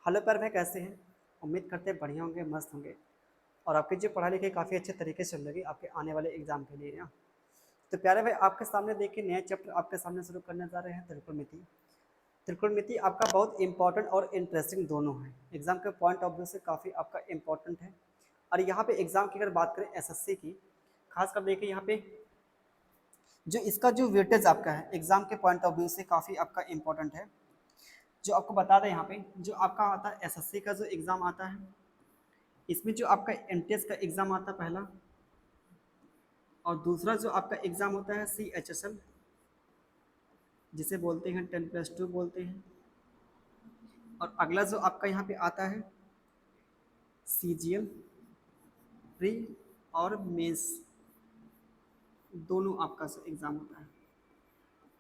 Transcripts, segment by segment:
Hello प्यारे भाई, कैसे हैं? उम्मीद करते हैं बढ़िया होंगे, मस्त होंगे। और आपकी जो पढ़ाई लिखाई काफ़ी अच्छे तरीके से चल रही आपके आने वाले एग्जाम के लिए ना। तो प्यारे भाई, आपके सामने देखिए नया चैप्टर आपके सामने शुरू करने जा रहे हैं, त्रिकोणमिति। त्रिकोणमिति आपका बहुत इंपॉर्टेंट और इंटरेस्टिंग दोनों है। एग्जाम के पॉइंट ऑफ व्यू से काफ़ी आपका इंपॉर्टेंट है। और यहाँ पे एग्जाम की अगर बात करें एसएससी की, खासकर देखिए यहाँ पे जो इसका जो वेटेज आपका है एग्जाम के पॉइंट ऑफ व्यू से काफ़ी आपका इंपॉर्टेंट है। जो आपको बता दें यहाँ पे जो आपका आता है एसएससी का जो एग्ज़ाम आता है, इसमें जो आपका एमटीएस का एग्ज़ाम आता है पहला, और दूसरा जो आपका एग्ज़ाम होता है CHSL, जिसे बोलते हैं 10+2 बोलते हैं। और अगला जो आपका यहाँ पे आता है CGL प्री और मेंस, दोनों आपका जो एग्ज़ाम होता है।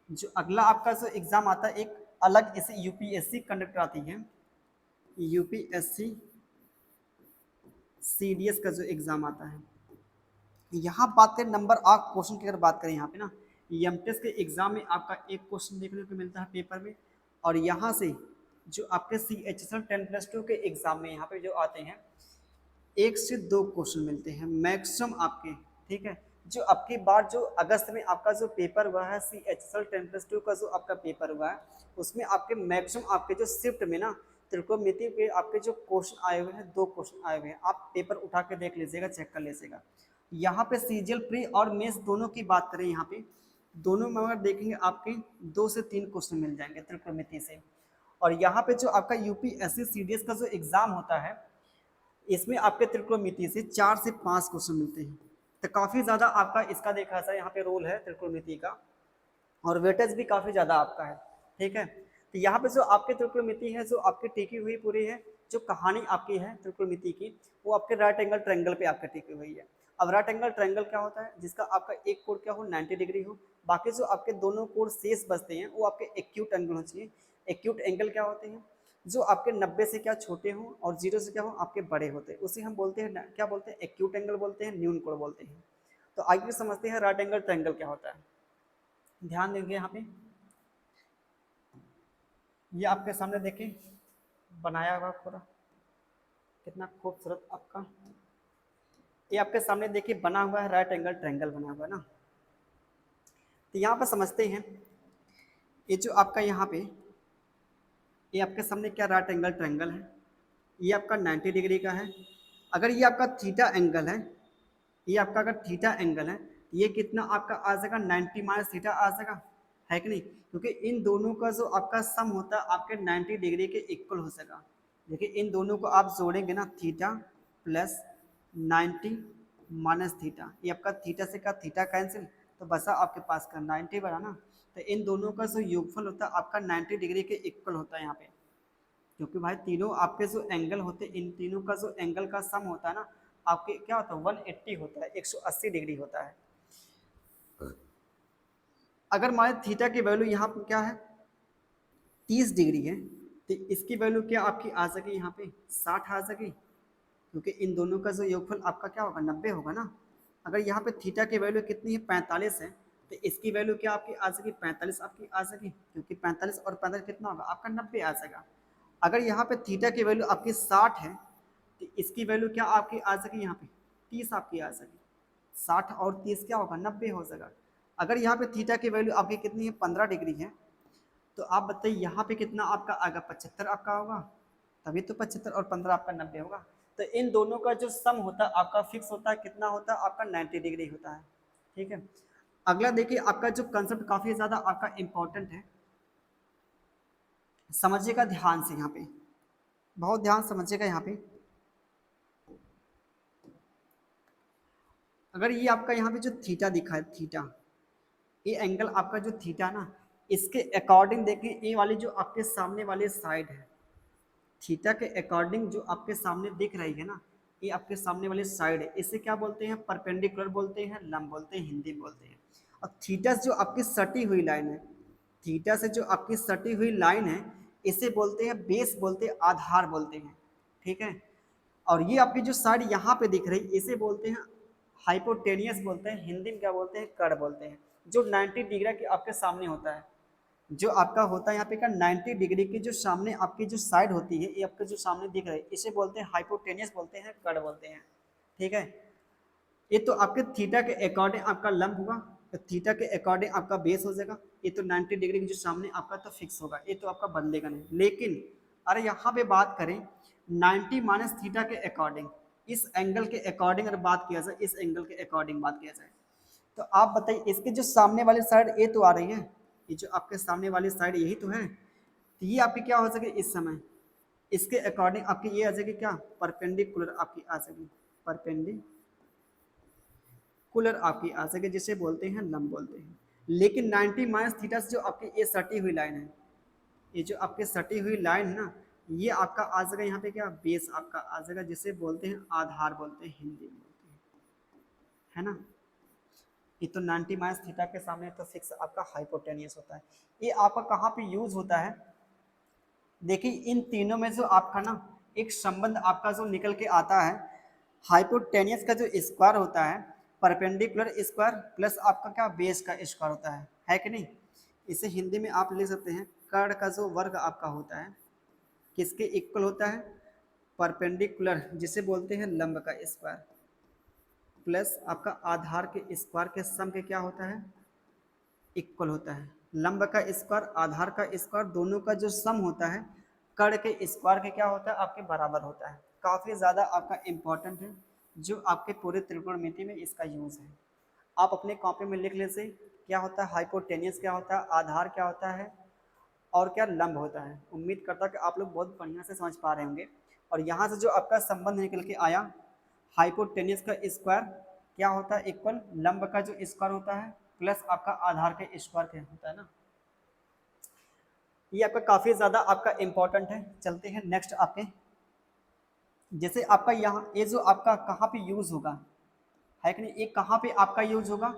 जो अगला आपका जो एग्ज़ाम आता है एक अलग इसे यूपीएससी कंडक्ट कराती है, यूपीएससी CDS का जो एग्ज़ाम आता है। यहाँ बात करें नंबर ऑफ क्वेश्चन की, अगर बात करें यहाँ पे ना, एमटीएस के एग्जाम में आपका एक क्वेश्चन देखने को मिलता है पेपर में। और यहाँ से जो आपके CHSL 10+2 के एग्जाम में यहाँ पे जो आते हैं 1 से 2 क्वेश्चन मिलते हैं मैक्सिमम आपके। ठीक है, जो आपकी बार जो अगस्त में आपका जो पेपर हुआ है CHSL 10+2 का जो आपका पेपर हुआ है, उसमें आपके मैक्सिमम आपके जो शिफ्ट में ना त्रिकोणमिति के आपके जो क्वेश्चन आए हुए हैं 2 क्वेश्चन आए हुए हैं। आप पेपर उठा के देख लीजिएगा, चेक कर लीजिएगा। यहाँ पे सीजीएल प्री और मेंस दोनों की बात करें, यहाँ पे दोनों में अगर देखेंगे आपके 2 से 3 क्वेश्चन मिल जाएंगे त्रिकोणमिति से। और यहाँ पे जो आपका यूपीएससी CDS का जो एग्जाम होता है, इसमें आपके त्रिकोणमिति से 4 से 5 क्वेश्चन मिलते हैं। तो काफ़ी ज़्यादा आपका इसका देखा जाए यहाँ पे रोल है त्रिकोणमिति का, और वेटेज भी काफ़ी ज़्यादा आपका है। ठीक है, तो यहाँ पे जो आपके त्रिकोणमिति है जो आपकी टिकी हुई पूरी है, जो कहानी आपकी है त्रिकोणमिति की, वो आपके राइट एंगल ट्रायंगल पे आपकी टिकी हुई है। अब राइट एंगल ट्रायंगल क्या होता है? जिसका आपका एक कोण क्या हो 90 डिग्री हो, बाकी जो आपके दोनों कोण शेष बचते हैं वो आपके एक्यूट एंगल होना चाहिए। एक्यूट एंगल क्या होते हैं? जो आपके 90 से क्या छोटे हों और 0 से क्या हो आपके बड़े होते हैं, उसे हम बोलते हैं क्या बोलते हैं? एक्यूट एंगल बोलते हैं, न्यून कोण बोलते हैं। तो आइए समझते हैं राइट एंगल ट्रायंगल क्या होता है। ध्यान देंगे यहाँ पे, ये आपके सामने देखें बनाया हुआ पूरा, कितना खूबसूरत आपका ये आपके सामने देखिए बना हुआ है, राइट एंगल ट्रायंगल बना हुआ है ना। तो यहाँ पर समझते हैं ये जो आपका यहाँ पे ये आपके सामने क्या राइट एंगल ट्रायंगल है, ये आपका 90 डिग्री का है। अगर ये आपका थीटा एंगल है, ये आपका अगर थीटा एंगल है, ये कितना आपका आ जाएगा 90 माइनस थीटा आ जाएगा, है कि नहीं? क्योंकि इन दोनों का जो आपका सम होता है आपके 90 डिग्री के इक्वल हो सकेगा। देखिए इन दोनों को आप जोड़ेंगे ना, थीटा प्लस 90 माइनस थीटा, ये आपका थीटा से का थीटा कैंसिल, तो बसा आपके पास का 90 बना ना। तो इन दोनों का जो योगफल होता है आपका 90 डिग्री के इक्वल होता है यहाँ पे, क्योंकि भाई तीनों आपके जो एंगल होते हैं इन तीनों का जो एंगल का सम होता है ना आपके क्या होता है 180 होता है, 180 डिग्री होता है। अगर मान थीटा की वैल्यू यहाँ पर क्या है 30 डिग्री है, तो इसकी वैल्यू क्या आपकी आ सके यहाँ पे 60 आ सके, क्योंकि इन दोनों का जो योगफल आपका क्या होगा 90 होगा ना। अगर यहाँ पे थीटा की वैल्यू कितनी है 45 है, तो इसकी वैल्यू क्या आपकी आ सकी 45 आपकी आ सकी, क्योंकि 45 और 45 कितना होगा आपका 90 आ सकेगा। अगर यहाँ पे थीटा की वैल्यू आपकी 60 है, तो इसकी वैल्यू क्या आपकी आ सकी यहाँ पे 30 आपकी आ सकी, 60 और 30 क्या होगा 90 हो सकेगा। अगर यहाँ पे थीटा की वैल्यू आपकी कितनी है 15 डिग्री है, तो आप बताइए यहाँ पे कितना आपका आएगा 75 आपका होगा, तभी तो 75 और 15 आपका 90 होगा। तो इन दोनों का जो सम होता है आपका फिक्स होता है, कितना होता है आपका 90 डिग्री होता है। ठीक है, अगला देखिए आपका जो कंसेप्ट काफ़ी ज़्यादा आपका इम्पोर्टेंट है, समझिएगा ध्यान से, यहाँ पे बहुत ध्यान समझिएगा। यहाँ पे अगर ये आपका यहाँ पे जो थीटा दिखा है, थीटा ये एंगल आपका जो थीटा ना, इसके अकॉर्डिंग देखें ये वाली जो आपके सामने वाली साइड है थीटा के अकॉर्डिंग जो आपके सामने दिख रही है ना, ये आपके सामने वाली साइड है, इसे क्या बोलते हैं परपेंडिकुलर बोलते हैं, लंब बोलते हैं, हिंदी में बोलते हैं। और थीटा जो आपकी सटी हुई लाइन है, थीटा से जो आपकी सटी हुई लाइन है इसे बोलते हैं बेस बोलते हैं, आधार बोलते हैं। ठीक है, और ये आपकी जो साइड यहाँ पे दिख रही इसे बोलते हैं हाइपोटेनियस बोलते हैं, हिंदी में क्या बोलते हैं कड़ बोलते हैं, जो 90 डिग्री के आपके सामने होता है। जो आपका होता है यहाँ पे का 90 डिग्री की जो सामने आपकी जो साइड होती है, ये आपका जो सामने दिख रहा है, इसे बोलते हैं हाइपोटेनियस बोलते हैं, कड़ बोलते हैं। ठीक है, ये तो आपके थीटा के अकॉर्डिंग आपका लंब होगा, तो थीटा के अकॉर्डिंग आपका बेस हो जाएगा। ये तो 90 डिग्री के जो सामने आपका तो फिक्स होगा, ये तो आपका बदलेगा नहीं। लेकिन अरे यहाँ पे बात करें 90 माइनस थीटा के अकॉर्डिंग, इस एंगल के अकॉर्डिंग अगर बात किया जाए, इस एंगल के अकॉर्डिंग बात किया जाए, तो आप बताइए इसके जो सामने वाली साइड ये तो आ रही है, ये जो आपके सामने वाली साइड यही तो है, तो ये आपकी क्या हो सके इस समय, इसके अकॉर्डिंग आपकी ये आ जाएगी क्या, परपेंडिकुलर आपकी आ जाएगी, परपेंडिकुलर आपकी आ सके, जिसे बोलते हैं लंब बोलते हैं। लेकिन 90 माइनस थीटा से जो आपकी ये सटी हुई लाइन है, ये जो आपकी सटी हुई लाइन ना, ये आपका आ जाएगा यहाँ पे क्या, बेस आपका आ जाएगा, जिसे बोलते हैं आधार बोलते हैं, हिंदी में बोलते हैं, है ना। ये तो 90 माइनस थीटा के सामने तो फिक्स आपका हाइपोटेनियस होता है। ये आपका कहाँ पे यूज होता है, देखिए इन तीनों में जो आपका ना एक संबंध आपका जो निकल के आता है, हाइपोटेनियस का जो स्क्वायर होता है, परपेंडिकुलर स्क्वायर प्लस आपका क्या बेस का स्क्वायर होता है कि नहीं। इसे हिंदी में आप लिख सकते हैं कर्ण का जो वर्ग आपका होता है किसके इक्वल होता है, परपेंडिकुलर जिसे बोलते हैं लंब का स्क्वायर, प्लस आपका आधार के स्क्वायर के सम के क्या होता है, इक्वल होता है। लंब का स्क्वायर आधार का स्क्वायर दोनों का जो सम होता है कर्ण के स्क्वायर के क्या होता है, आपके बराबर होता है। काफ़ी ज़्यादा आपका इम्पोर्टेंट है, जो आपके पूरे त्रिकोणमिति में इसका यूज़ है। आप अपने कॉपी में लिख लीजिए क्या होता है हाइपोटेनियस, क्या होता है आधार, क्या होता है और क्या लंब होता है। उम्मीद करता हूँ कि आप लोग बहुत बढ़िया से समझ पा रहे होंगे। और यहाँ से जो आपका संबंध निकल के आया, हाइपोटेनियस का स्क्वायर क्या होता है, इक्वल लंब का जो स्क्वायर होता है प्लस आपका आधार के स्क्वायर के होता है ना। ये आपका काफ़ी ज़्यादा आपका इम्पोर्टेंट है। चलते हैं नेक्स्ट आपके, जैसे आपका यहाँ ये जो आपका कहाँ पे यूज़ होगा है कि नहीं, ये कहाँ पे आपका यूज होगा।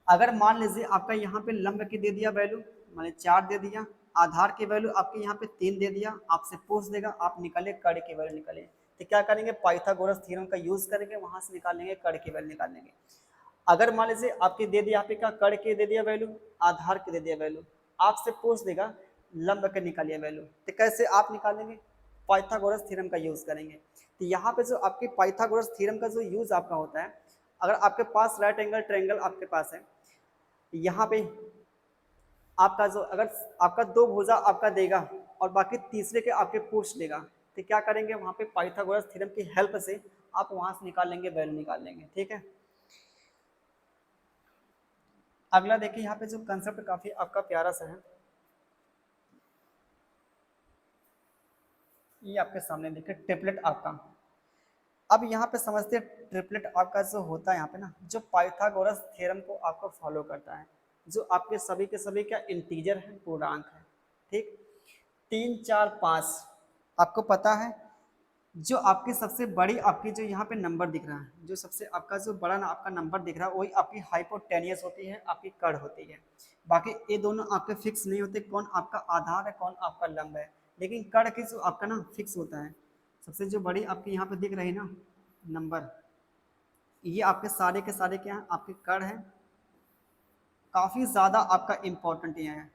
अगर मान लीजिए आपका यहाँ पे लंब की दे दिया वैल्यू, मान 4 दे दिया, आधार की वैल्यू आपके यहाँ पे 3 दे दिया, आपसे पूछ देगा आप निकाले कर्ण की वैल्यू निकाले, तो क्या करेंगे पाइथागोरस थ्योरम का यूज करेंगे, वहां से निकालेंगे कर्ण की वैल्यू निकाल लेंगे। अगर मान लीजिए आपके दे दिया यहाँ पे क्या कर्ण के दे दिया वैल्यू, आधार के दे दिया वैल्यू, आपसे पूछ देगा लंब के निकालिए वैल्यू, तो कैसे आप निकालेंगे, पाइथागोरस थ्योरम का यूज करेंगे। तो यहाँ पे जो आपके पाइथागोरस थ्योरम का जो यूज आपका होता है, अगर आपके पास राइट एंगल ट्रायंगल आपके पास है, यहाँ पे आपका जो अगर आपका दो भुजा आपका देगा और बाकी तीसरे के आपके पूछ देगा, तो क्या करेंगे वहाँ पे पाइथागोरस थ्योरम की हेल्प से आप वहाँ से निकाल लेंगे, वैल्यू निकाल लेंगे। ठीक है, अगला देखिए यहाँ पे जो कंसेप्ट काफी आपका प्यारा सा है, ये आपके सामने देखिए ट्रिपलेट आपका। अब यहाँ पे समझते हैं ट्रिपलेट आपका जो होता है यहाँ पे ना, जो पाइथागोरस थ्योरम को आपको फॉलो करता है, जो आपके सभी के सभी क्या इंटीजर है, पूर्णांक है। ठीक, 3 4 5 आपको पता है, जो आपकी सबसे बड़ी आपकी जो यहाँ पे नंबर दिख रहा है, जो सबसे आपका जो बड़ा ना आपका नंबर दिख रहा है, वही आपकी हाइपोटेनियस होती है, आपकी कर्ण होती है। बाकी ये दोनों आपके फिक्स नहीं होते, कौन आपका आधार है कौन आपका लंब है, लेकिन कर्ण की जो आपका ना फिक्स होता है। सबसे जो बड़ी आपकी यहाँ पे दिख रही है ना नंबर, ये आपके सारे के सारे क्या हैं, आपके कर्ण हैं। काफ़ी ज़्यादा आपका इम्पोर्टेंट ये है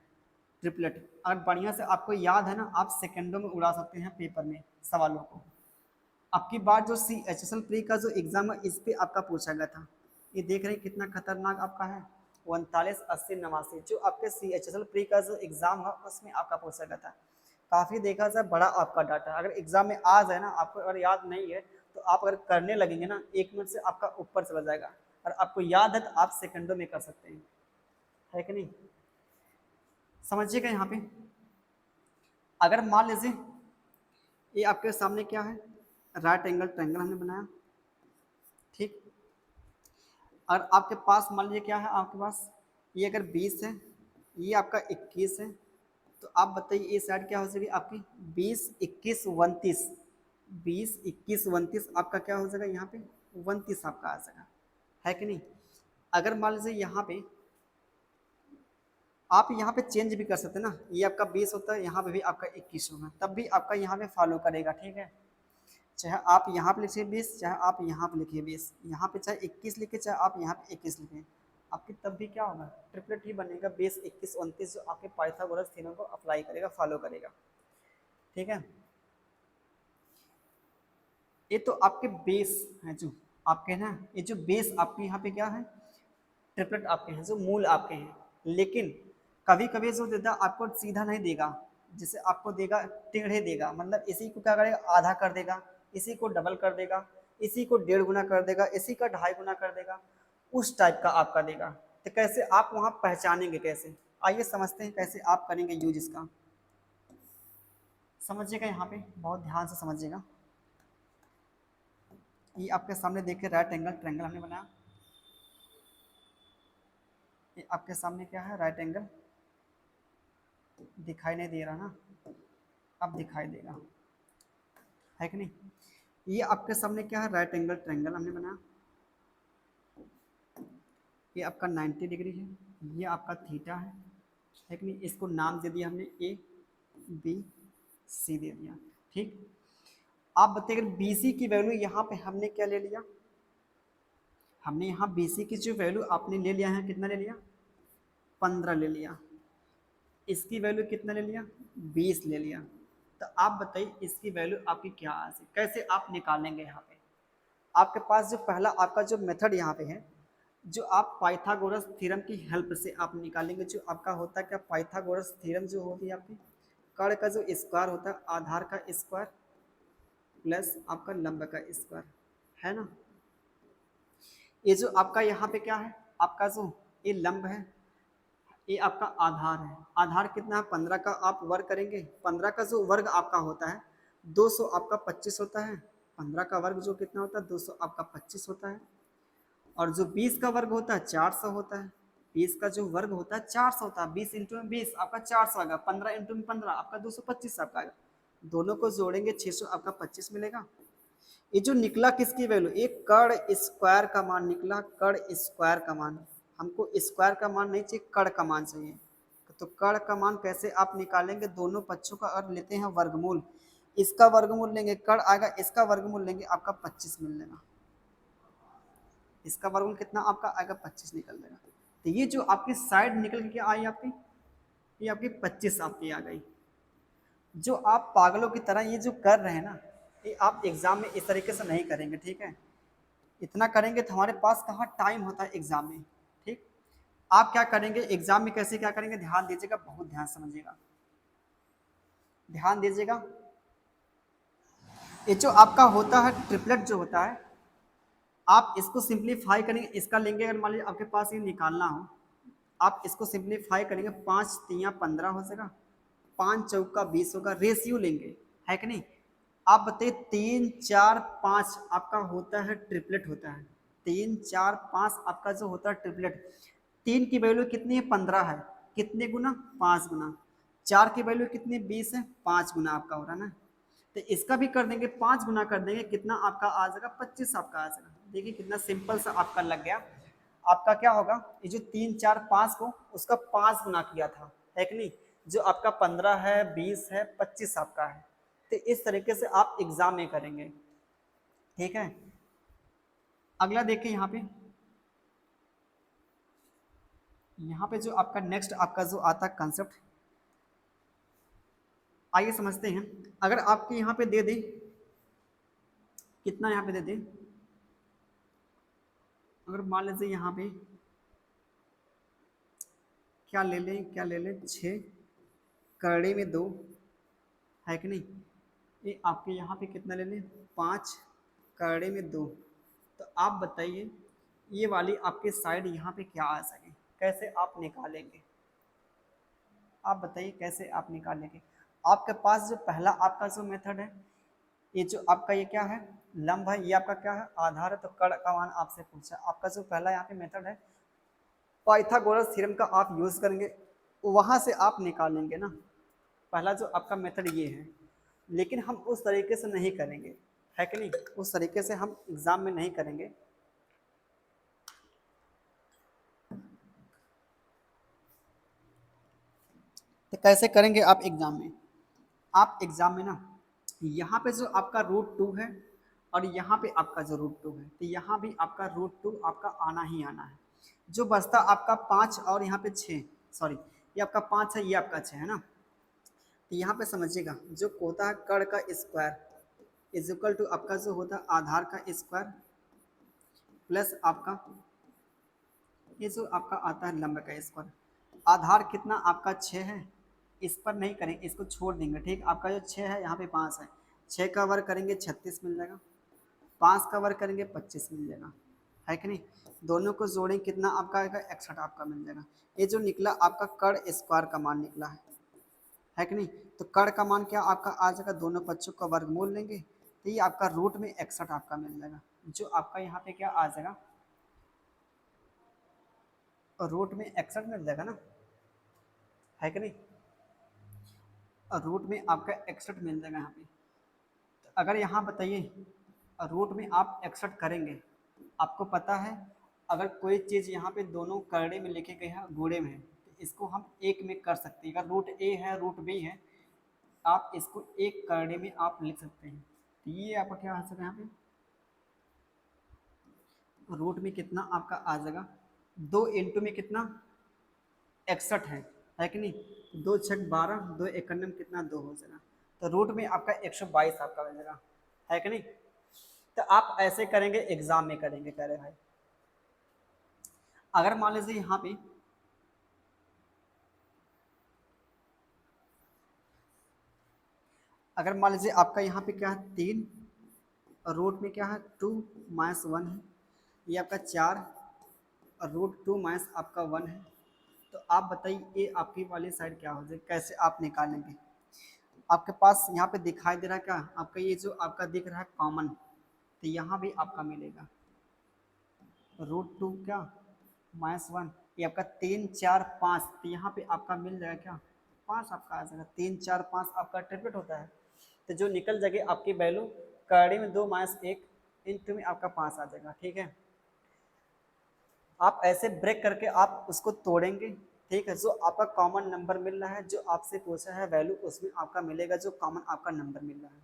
ट्रिपलेट। अगर बढ़िया से आपको याद है ना, आप सेकंडों में उड़ा सकते हैं पेपर में सवालों को। आपकी बार जो CHSL प्री का जो एग्ज़ाम है इस पे आपका पूछा गया था, ये देख रहे हैं कितना खतरनाक आपका है, 39 80 89, जो आपके CHSL प्री का जो एग्ज़ाम है उसमें आपका पूछा गया था। काफ़ी देखा जाए बड़ा आपका डाटा, अगर एग्ज़ाम में आ जाए ना, आपको अगर याद नहीं है तो आप अगर करने लगेंगे ना 1 मिनट से आपका ऊपर चला जाएगा, और आपको याद है तो आप सेकंडों में कर सकते हैं, है कि नहीं। समझिएगा यहाँ पे, अगर मान लीजिए ये आपके सामने क्या है, राइट एंगल ट्रायंगल हमने बनाया। ठीक, और आपके पास मान लीजिए क्या है, आपके पास ये अगर 20 है, ये आपका 21 है, तो आप बताइए ये साइड क्या हो जाएगी आपकी, 20 21 29, 20 21 29 आपका क्या हो जाएगा यहाँ पे 29 आपका आ जाएगा, है कि नहीं। अगर मान लीजिए यहाँ पे आप यहाँ पे चेंज भी कर सकते हैं ना, ये आपका 20 होता है, यहाँ पे भी आपका 21 होगा, तब भी आपका यहाँ पे फॉलो करेगा। ठीक है, चाहे आप यहाँ पे लिखिए 20, चाहे आप यहाँ पे लिखिए 20, यहाँ पे चाहे 21 लिखे, चाहे आप यहाँ पे 21 लिखें, आपकी तब भी क्या होगा, ट्रिपलेट ही बनेगा, बेस 21 29 जो आपके पाइथागोरस थ्योरम को अप्लाई करेगा, फॉलो करेगा। ठीक है, ये तो आपके बेस है जो आपके ना, ये जो बेस आपके यहाँ पे क्या है, ट्रिपलेट आपके हैं, जो मूल आपके हैं। लेकिन कभी कभी जो देता आपको सीधा नहीं देगा, जिसे आपको देगा टेढ़े देगा, मतलब इसी को क्या करेगा, आधा कर देगा, इसी को डबल कर देगा, इसी को 1.5 गुना कर देगा, इसी का 2.5 गुना कर देगा, उस टाइप का आपका देगा। तो कैसे आप वहाँ पहचानेंगे कैसे, आइए समझते हैं कैसे आप करेंगे यूज इसका। समझिएगा, यहाँ पे बहुत ध्यान से समझिएगा। ये आपके सामने देखिए राइट एंगल ट्रायंगल हमने बनाया, ये आपके सामने क्या है, राइट एंगल, दिखाई नहीं दे रहा ना, अब दिखाई देगा, है कि नहीं। ये आपके सामने क्या है, राइट एंगल ट्रायंगल हमने बनाया, ये आपका 90 डिग्री है, ये आपका थीटा है कि नहीं। इसको नाम दे दिया हमने ए बी सी दे दिया। ठीक, आप बताइए अगर बी सी की वैल्यू यहाँ पे हमने क्या ले लिया, हमने यहाँ बी सी की जो वैल्यू आपने ले लिया है, कितना ले लिया, 15 ले लिया, इसकी वैल्यू कितना ले लिया, 20 ले लिया। तो आप बताइए इसकी वैल्यू आपकी क्या आ सकती, कैसे आप निकालेंगे। यहाँ पे आपके पास जो पहला आपका जो मेथड यहाँ पे है, जो आप पाइथागोरस थ्योरम की हेल्प से आप निकालेंगे, जो आपका होता है क्या, पाइथागोरस थ्योरम जो होती है आपकी, कर्ण का जो स्क्वायर होता है, आधार का स्क्वायर प्लस आपका लंब का स्क्वायर, है ना। ये जो आपका यहाँ पे क्या है, आपका जो ये लंब है, ये आपका आधार है, आधार कितना है, 15 का आप वर्ग करेंगे, 15 का जो वर्ग आपका होता है 200 आपका 25 होता है, 15 का वर्ग जो कितना होता है 200 आपका 25 होता है, और जो 20 का वर्ग होता है 400 होता है, 20 का जो वर्ग होता है 400 होता है, 20 इंटू में 20 आपका 400 आएगा, 15 इंटू में 15 आपका 225 आपका आएगा, दोनों को जोड़ेंगे 600 आपका 25 मिलेगा। ये जो निकला किसकी वैल्यू, एक कर्ण स्क्वायर का मान निकला, कर्ण स्क्वायर का मान, हमको स्क्वायर का मान नहीं चाहिए, कर्ण का मान चाहिए। तो कर्ण का मान कैसे आप निकालेंगे, दोनों पक्षों का अर्थ लेते हैं वर्गमूल, इसका वर्गमूल लेंगे कर्ण आएगा, इसका वर्गमूल लेंगे आपका 25 मिल लेगा, इसका वर्गमूल कितना आपका आएगा 25 निकल लेगा। तो ये जो आपकी साइड निकल के क्या आई आपकी, ये आपकी 25 आपकी आ गई। जो आप पागलों की तरह ये जो कर रहे हैं ना, ये आप एग्जाम में इस तरीके से नहीं करेंगे, ठीक है। इतना करेंगे तो हमारे पास कहाँ टाइम होता है एग्जाम में। ठीक, आप क्या करेंगे एग्जाम में, कैसे क्या करेंगे, ध्यान दीजिएगा, बहुत ध्यान समझिएगा, ध्यान दीजिएगा। ये जो आपका होता है ट्रिपलेट जो होता है, आप इसको सिंप्लीफाई करेंगे, इसका लेंगे, अगर मान लीजिए आपके पास ये निकालना हो, आप इसको सिंप्लीफाई करेंगे, 5 3 15 हो जाएगा, 5 चौका 20 होगा, रेशियो लेंगे, है कि नहीं। आप बताइए 3 4 5 आपका होता है ट्रिपलेट होता है, 3 4 5 आपका जो होता है ट्रिपलेट, 3 की वैल्यू कितनी है 15 है, कितने गुना 5 गुना, 4 की वैल्यू कितनी 20 है, 5 गुना आपका हो रहा है ना। तो इसका भी कर देंगे, 5 गुना कर देंगे, कितना आपका आ जाएगा 25 आपका आ जाएगा। देखिए कितना सिंपल सा आपका लग गया। आपका क्या होगा, ये जो 3 4 5 को उसका 5 गुना किया था, है कि नहीं, जो आपका 15 है 20 है 25 आपका है। तो इस तरीके से आप एग्जाम में करेंगे, ठीक है। अगला देखिए यहाँ पे जो आपका नेक्स्ट आपका जो आता है कंसेप्ट, आइए समझते हैं। अगर आपके यहाँ पे दे दे, कितना यहाँ पे दे दे, अगर मान लीजिए यहाँ पे क्या ले लें, क्या ले लें, 6 करड़े में 2, है कि नहीं। ये आपके यहाँ पे कितना ले लें, 5 करड़े में 2। तो आप बताइए ये वाली आपके साइड यहाँ पे क्या आ सके, कैसे आप निकालेंगे, आप बताइए कैसे आप निकालेंगे। आपके पास जो पहला आपका जो मेथड है, ये जो आपका ये क्या है, लंब है, ये आपका क्या है, आधार है, तो कर्ण का मान आपसे पूछा। आपका जो पहला यहाँ पे मेथड है पाइथागोरस थ्योरम का आप यूज़ करेंगे, वहाँ से आप निकालेंगे ना, पहला जो आपका मेथड ये है। लेकिन हम उस तरीके से नहीं करेंगे, है कि नहीं, उस तरीके से हम एग्ज़ाम में नहीं करेंगे। तो कैसे करेंगे आप एग्ज़ाम में, आप एग्ज़ाम में ना यहाँ पे जो आपका √2 है और यहाँ पे आपका जो √2 है, तो यहाँ भी आपका √2 आपका आना ही आना है। जो बचता आपका 5 और यहाँ पे 6, सॉरी ये आपका 5 है, ये आपका 6 है ना। तो यहाँ पे समझिएगा जो होता है कड़ का स्क्वायर इज इक्वल टू आपका जो होता है आधार का स्क्वायर प्लस आपका ये जो आपका आता है लंब का स्क्वायर। आधार कितना आपका 6 है, इस पर नहीं करेंगे, इसको छोड़ देंगे, ठीक। आपका जो 6 है यहाँ पे 5 है, 6 का वर्ग करेंगे 36 मिल जाएगा, 5 का वर्ग करेंगे 25 मिल जाएगा, है कि नहीं। दोनों को जोड़ें कितना आपका आएगा 61 आपका मिल जाएगा। ये जो निकला आपका कड़ स्क्वायर का मान निकला है कि नहीं। तो कड़ का मान क्या आपका आ जाएगा, दोनों पक्षों का वर्गमूल लेंगे तो ये आपका रूट में 61 आपका मिल जाएगा, जो आपका यहाँ पे क्या आ जाएगा रूट में 61 मिल जाएगा ना, है कि नहीं। और रूट में आपका 61 मिल जाएगा यहाँ पे। तो अगर यहाँ बताइए रूट में आप 61 करेंगे, आपको पता है अगर कोई चीज़ यहाँ पे दोनों करड़े में लिखे गए हैं गुणे में है तो इसको हम एक में कर सकते हैं। अगर रूट ए है रूट बी है आप इसको एक करड़े में आप लिख सकते हैं। तो ये आपका क्या आ सकता है यहाँ पे रूट में कितना आपका आ जाएगा 2 इंटू में कितना 61 है कि नहीं। 2 छक 12, 2 एकम में कितना 2 हो जाएगा, तो रूट में आपका 122 आपका हो जाएगा, है कि नहीं। तो आप ऐसे करेंगे एग्जाम में करेंगे कह रहे भाई। अगर मान लीजिए यहाँ पे अगर मान लीजिए आपका यहाँ पे क्या है 3 और रूट में क्या है 2 माइनस 1 है, ये आपका 4 और रूट 2 माइनस आपका 1 है। तो आप बताइए ये आपकी वाली साइड क्या हो जाए, कैसे आप निकालेंगे। आपके पास यहाँ पे दिखाई दे रहा है क्या आपका ये जो आपका दिख रहा है कॉमन, तो यहाँ भी आपका मिलेगा रूट 2 क्या -1, ये आपका 3 4 5, तो यहाँ पे आपका मिल जाएगा क्या 5 आपका आ जाएगा। 3 4 5 आपका ट्रिपलेट होता है, तो जो निकल जाएगी आपकी वैल्यू करड़ी में 2 - 1 इंटू में आपका 5 आ जाएगा, ठीक है। आप ऐसे ब्रेक करके आप उसको तोड़ेंगे, ठीक है। जो आपका कॉमन नंबर मिल रहा है जो आपसे पूछा है वैल्यू उसमें आपका मिलेगा जो कॉमन आपका नंबर मिल रहा है,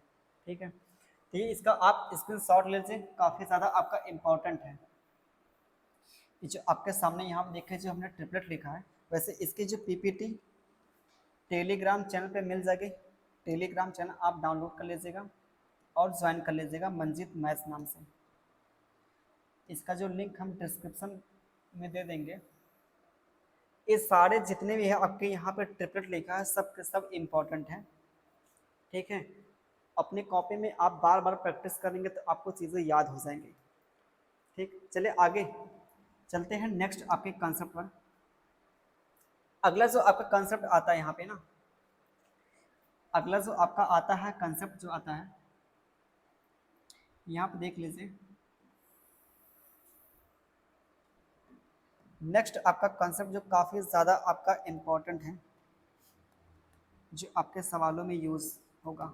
ठीक है। तो ये इसका आप स्क्रीनशॉट ले लीजिए, काफ़ी ज़्यादा आपका इम्पोर्टेंट है। ये जो आपके सामने यहाँ देखे जो हमने ट्रिपलेट लिखा है, वैसे इसकी जो पीपीटी टेलीग्राम चैनल पे मिल जाएगी। टेलीग्राम चैनल आप डाउनलोड कर लीजिएगा और ज्वाइन कर लीजिएगा मंजीत मैथ्स नाम से। इसका जो लिंक हम डिस्क्रिप्शन में दे देंगे। ये सारे जितने भी है आपके यहाँ पे ट्रिपलेट लिखा है सब के सब इम्पोर्टेंट हैं, ठीक है। अपने कॉपी में आप बार बार प्रैक्टिस करेंगे तो आपको चीज़ें याद हो जाएंगी, ठीक। चलिए आगे चलते हैं नेक्स्ट आपके कॉन्सेप्ट पर। अगला जो आपका कॉन्सेप्ट आता है यहाँ पे ना, अगला जो आपका आता है कॉन्सेप्ट जो आता है यहाँ पे देख लीजिए। नेक्स्ट आपका कॉन्सेप्ट जो काफ़ी ज़्यादा आपका इम्पोर्टेंट है, जो आपके सवालों में यूज़ होगा।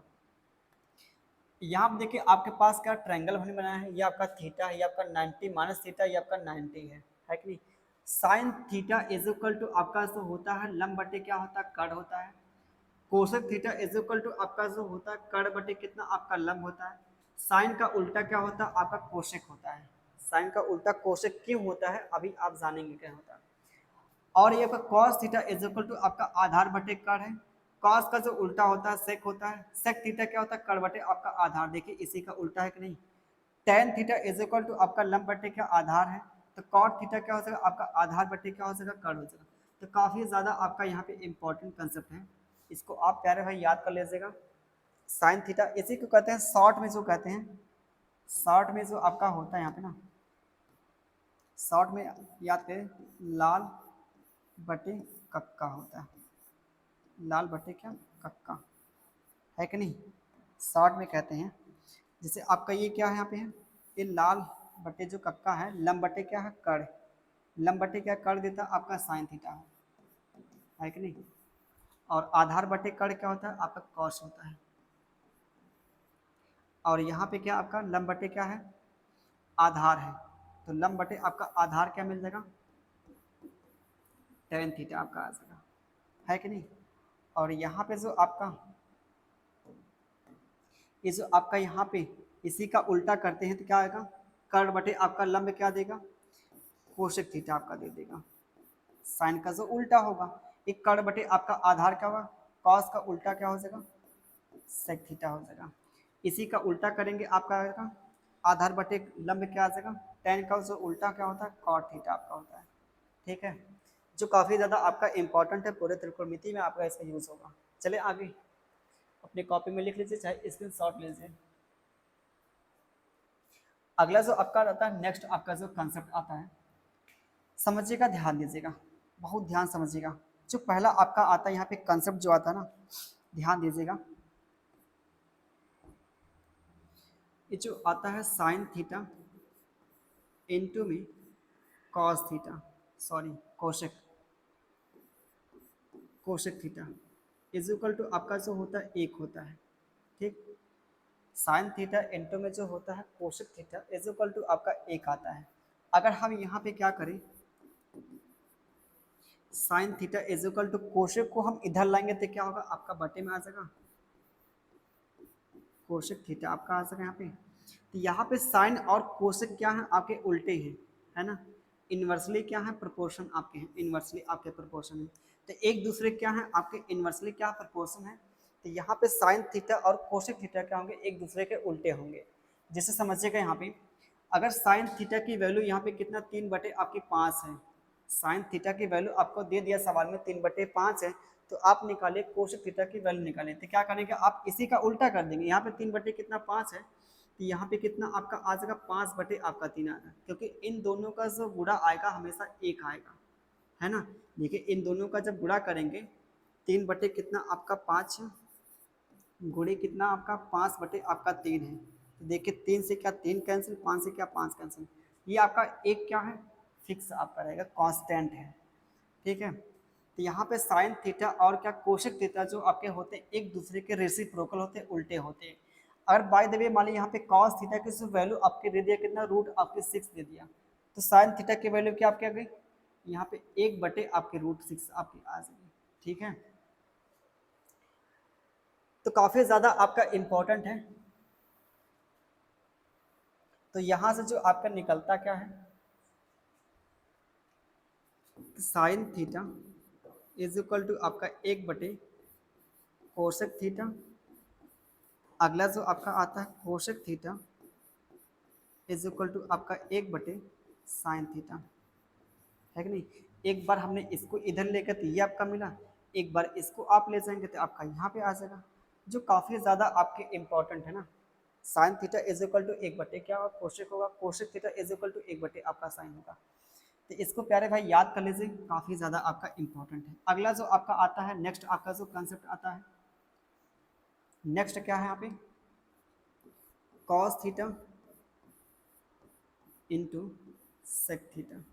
यहाँ पे देखिए आपके पास क्या ट्रायंगल हमने बनाया है, ये आपका थीटा है, ये आपका 90 माइनस थीटा, ये आपका 90 है कि नहीं। Sine theta is equal to आपका जो होता है लंब बटे क्या होता है कड़ होता है। Cosec theta is equal to आपका जो होता है कड़ बटे कितना आपका लंब होता है। साइन का उल्टा क्या होता है आपका कोसेक होता है। साइन का उल्टा कोसेक क्यों होता है अभी आप जानेंगे क्या होता है। और ये आपका cos theta is equal to आपका आधार बटे कड़ है। कॉस का जो उल्टा होता है सेक होता है। सेक थीटा क्या होता है कड़ बटे आपका आधार, देखिए इसी का उल्टा है कि नहीं। Tan theta is equal to आपका लंब बटे क्या आधार है, तो कॉट थीटा क्या हो जाएगा आपका आधार बटे क्या हो जाएगा कड़ हो जाएगा। तो काफ़ी ज़्यादा आपका यहाँ पे इंपॉर्टेंट कंसेप्ट है, इसको आप प्यारे भाई याद कर लीजिएगा। साइन थीटा इसी को कहते हैं शॉर्ट में जो कहते हैं, शॉर्ट में जो आपका होता है यहाँ पे ना, शॉर्ट में याद करें लाल बटे कक्का होता है, लाल बटे क्या कक्का, है कि नहीं। शॉर्ट में कहते हैं जैसे आपका ये क्या है यहाँ पे है ये लाल बटे जो कक्का है, लंब बटे क्या है कड़, लंब बटे क्या कर देता है आपका साइन थीटा है कि नहीं। और आधार बटे कड़ क्या होता है आपका कॉस होता है। और यहाँ पे क्या आपका लंब बटे क्या है आधार है, तो लंब बटे आपका आधार क्या मिल जाएगा टेन थीटा आपका आ जाएगा, है कि नहीं। और यहाँ पे जो आपका ये जो आपका यहाँ पे इसी का उल्टा करते हैं तो क्या आएगा कड़ बटे आपका लंब क्या देगा कोशेक थीटा आपका दे देगा। साइन का जो उल्टा होगा, एक कर्ण बटे आपका आधार क्या होगा, कॉस का उल्टा क्या हो जाएगा, सेक थीटा हो जाएगा। इसी का उल्टा करेंगे आपका आएगा आधार बटे लंब क्या आ जाएगा, टेन का जो उल्टा क्या होता है, कॉट थीटा आपका होता है। ठीक है, जो काफ़ी ज़्यादा आपका इंपॉर्टेंट है, पूरे त्रिकोणमिति में आपका इसका यूज़ होगा। चले आगे, अपनी कॉपी में लिख लीजिए, चाहे स्क्रीनशॉट लीजिए। अगला जो आपका आता है, नेक्स्ट आपका जो कंसेप्ट आता है, समझिएगा, ध्यान दीजिएगा, बहुत ध्यान समझिएगा। जो पहला आपका आता है यहाँ पे कंसेप्ट जो आता है ना, ध्यान दीजिएगा, ये जो आता है साइन थीटा इनटू में cos theta, sorry cosec, cosec theta is equal to आपका जो होता है एक होता है। ठीक, साइन थीटा इनटू में जो होता है cosec theta is equal to आपका एक आता है। अगर हम यहाँ पे क्या करें, sine theta is equal to cosec को हम इधर लाएंगे तो क्या होगा, आपका बटे में आ जाएगा कोशेक थीटा आपका आ जाएगा यहाँ पे। तो यहाँ पे साइन और कोशेक क्या है, आपके उल्टे हैं, है ना, इन्वर्सली क्या है, प्रोपोर्शन आपके हैं, इन्वर्सली आपके प्रोपोर्शन है। तो एक दूसरे क्या है आपके इन्वर्सली क्या प्रोपोर्शन है, तो यहाँ पे साइन थीटा और कोशेक थीटा क्या होंगे, एक दूसरे के उल्टे होंगे। जैसे समझिएगा यहाँ पे, अगर साइन थीटा की वैल्यू यहाँ पे कितना 3/5 है, साइन थीटा की वैल्यू आपको दे दिया सवाल में 3/5 है, तो आप निकाले कोशेक थीटा की वैल्यू निकालें, तो क्या करेंगे आप इसी का उल्टा कर देंगे। यहाँ पे 3/5 है, तो यहाँ पे कितना आपका आ जाएगा 5/3 आएगा, क्योंकि इन दोनों का जो गुणा आएगा हमेशा एक आएगा, है ना। देखिए इन दोनों का जब गुणा करेंगे, 3 कितना आपका 5 है, गुणे कितना आपका 5/3 है। तो देखिए 3 से क्या 3 कैंसिल, 5 से क्या 5 कैंसिल, ये आपका एक क्या है, फिक्स आपका रहेगा, कांस्टेंट है। ठीक है, तो यहाँ पे साइन थीटा और क्या कोशेक थीटा जो आपके होते हैं एक दूसरे के रेसिप्रोकल होते हैं, उल्टे होते हैं। अगर बाय द वे मान लीजिए यहाँ पे कॉस थीटा की वैल्यू आपके दे दिया कितना, रूट आपके 6 दे दिया, तो साइन थीटा की वैल्यू क्या आपके आ गई, यहाँ पे 1/आपके √6 आपकी आ जाएगी। ठीक है, तो काफ़ी ज़्यादा आपका इम्पोर्टेंट है। तो यहाँ से जो आपका निकलता क्या है, sine theta is equal to आपका 1/कोशेक थीटा। अगला जो आपका आता है cosec theta is equal to आपका 1/साइन थीटा, है कि नहीं। एक बार हमने इसको इधर लेकर तो ये आपका मिला, एक बार इसको आप ले जाएंगे तो आपका यहाँ पे आ जाएगा, जो काफ़ी ज़्यादा आपके इम्पोर्टेंट है ना। Sine theta is equal to 1/, क्या होगा, कोशेक होगा, cosec theta is equal to 1/, आपका साइन होगा। तो इसको प्यारे भाई याद कर लीजिए, काफ़ी ज़्यादा आपका इम्पोर्टेंट है। अगला जो आपका आता है, नेक्स्ट आपका जो कंसेप्ट आता है, नेक्स्ट क्या है यहाँ पे, cos theta into sec theta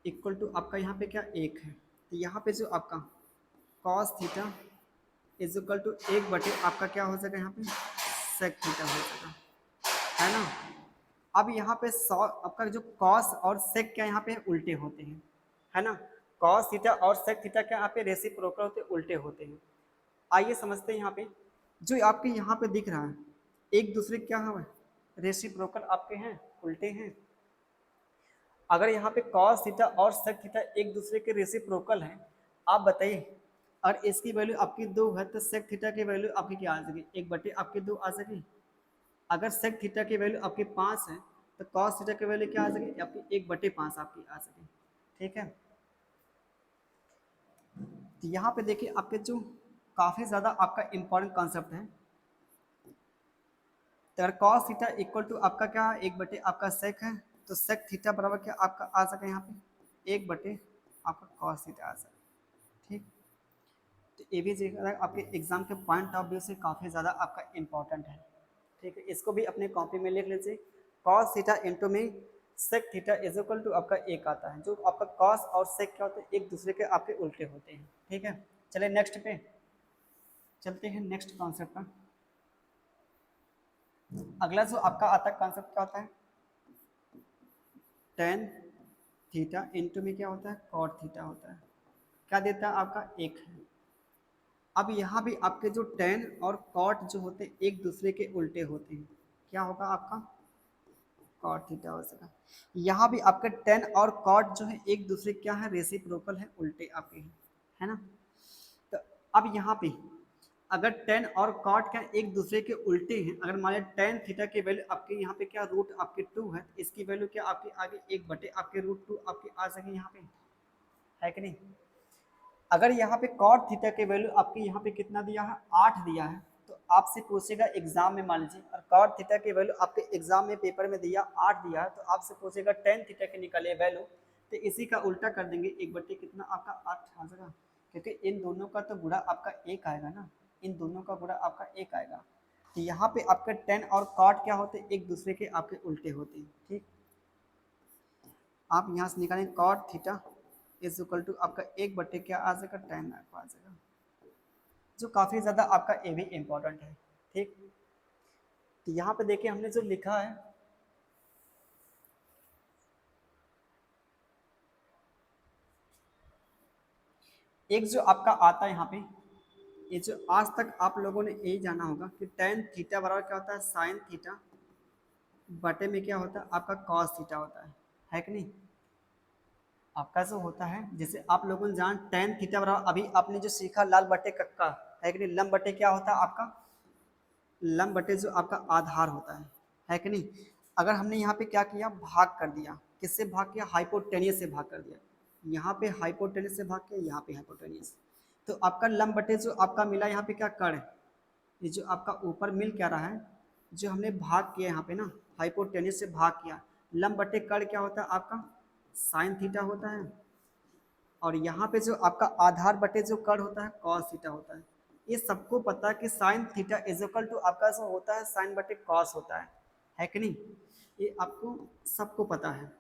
equal to आपका यहाँ पे क्या एक है। तो यहाँ पे जो आपका cos theta is equal to 1/, आपका क्या हो जाएगा, यहाँ पे सेक थीटा हो जाएगा, है ना। अब यहाँ पे आपका जो कॉस और सेक क्या यहाँ पे उल्टे होते हैं, है ना। कॉस थीटा और सेक थीटा क्या यहाँ पे रेसिप्रोकल होते हैं, उल्टे होते हैं। आइए समझते हैं यहाँ पे, जो आपके यहाँ पे दिख रहा है एक दूसरे क्या है, रेसिप्रोकल आपके हैं, उल्टे हैं। अगर यहाँ पे कॉस थीटा और सेक थीटा एक दूसरे के रेसिप्रोकल हैं, आप बताइए, और इसकी वैल्यू आपकी 2 है तो सेक थीटा की वैल्यू आपकी क्या आ जाएगी, 1/, आपकी 2 आ जाएगी। अगर सेक थीटा की वैल्यू आपकी 5 है तो कॉस थीटा की वैल्यू क्या आ जाएगी, आपकी 1/5 आपकी आ जाएगी। ठीक है, तो यहाँ पे देखिए आपके जो काफ़ी ज़्यादा आपका इम्पोर्टेंट कॉन्सेप्ट है, तो अगर कॉस थीटा इक्वल टू आपका क्या है, 1/, आपका सेक है, तो सेक थीटा बराबर क्या आपका आ सके यहाँ पे 1/, आपका कॉस थीटा आ सके। ठीक, तो ये भी आपके एग्जाम के पॉइंट ऑफ व्यू से काफ़ी ज़्यादा आपका इम्पोर्टेंट है। ठीक है, इसको भी अपने कॉपी में लिख लीजिए, कॉस थीटा इंटू में sec theta is equal to आपका एक आता है। जो आपका कॉस और सेक क्या होते हैं, एक दूसरे के आपके उल्टे होते हैं। ठीक है, चलिए नेक्स्ट पे चलते हैं, नेक्स्ट कॉन्सेप्ट पर। अगला जो आपका आता है कॉन्सेप्ट क्या होता है, टेन थीटा इंटू में क्या होता है, कॉट थीटा होता है। क्या देता है आपका एक है। अब यहाँ भी आपके जो टेन और कॉट जो होते हैं एक दूसरे के उल्टे होते हैं, क्या होगा आपका कॉट थीटा हो जाएगा। यहाँ भी आपके टेन और कॉट जो है एक दूसरे क्या है, रेसिप्रोकल है, उल्टे आपके हैं, है ना। तो अब यहाँ पे अगर टेन और कॉट क्या एक दूसरे के उल्टे हैं, अगर मान लिया टेन थीटा की वैल्यू आपके यहाँ पे क्या रूट आपके 2 है, तो इसकी वैल्यू क्या आपके आगे 1 बटे आपके रूट 2 आपके आ सके यहाँ पे, है कि नहीं। अगर यहाँ पे कॉट थीटा के वैल्यू आपके यहाँ पे कितना दिया है, 8 दिया है, तो आपसे पूछेगा एग्जाम में, मान लीजिए और कॉट थीटा के वैल्यू आपके एग्जाम में पेपर में दिया 8 दिया है, तो आपसे पूछेगा टेन थीटा के निकालिए वैल्यू, तो इसी का उल्टा कर देंगे, 1 बटे कितना आपका 8 आ जाएगा, क्योंकि इन दोनों का तो गुणा आपका 1 आएगा ना, इन दोनों का गुणा आपका 1 आएगा। तो यहाँ पे आपके टेन और कॉट क्या होते हैं, एक दूसरे के आपके उल्टे होते हैं, ठीक। आप यहाँ से निकालें cot theta is equal to आपका 1 बटे क्या आ जाएगा, टेन आ जाएगा, जो काफ़ी ज़्यादा आपका ये भी इम्पोर्टेंट है, ठीक। तो यहाँ पे देखिए हमने जो लिखा है, एक जो आपका आता है यहाँ पे, ये जो आज तक आप लोगों ने यही जाना होगा कि टेन थीटा बराबर क्या होता है, साइन थीटा बटे में क्या होता है आपका कॉस थीटा होता है कि नहीं। आपका जो होता है, जैसे आप लोगों ने जान टेन थीटा बराबर अभी आपने जो सीखा लाल बटे कक्का, है कि नहीं, लम बटे क्या होता है आपका, लम बटे जो आपका आधार होता है कि नहीं। अगर हमने यहाँ पे क्या किया, भाग कर दिया, किससे भाग किया, हाइपोटेनियस से भाग कर दिया, यहाँ पे हाइपोटेनियस से भाग किया, यहाँ पे हाइपोटेनियस, तो आपका लम बटे जो आपका मिला यहाँ पे क्या कड़, ये जो आपका ऊपर मिल क्या रहा है, जो हमने भाग किया यहाँ पे ना, हाइपोटेनियस से भाग किया, लम बटे कड़ क्या होता है आपका साइन थीटा होता है, और यहाँ पे जो आपका आधार बटे जो कड़ होता है कॉस थीटा होता है। ये सबको पता है कि sine theta is equal to आपका जो होता है साइन बटे कॉस होता है कि नहीं। ये आपको सबको पता है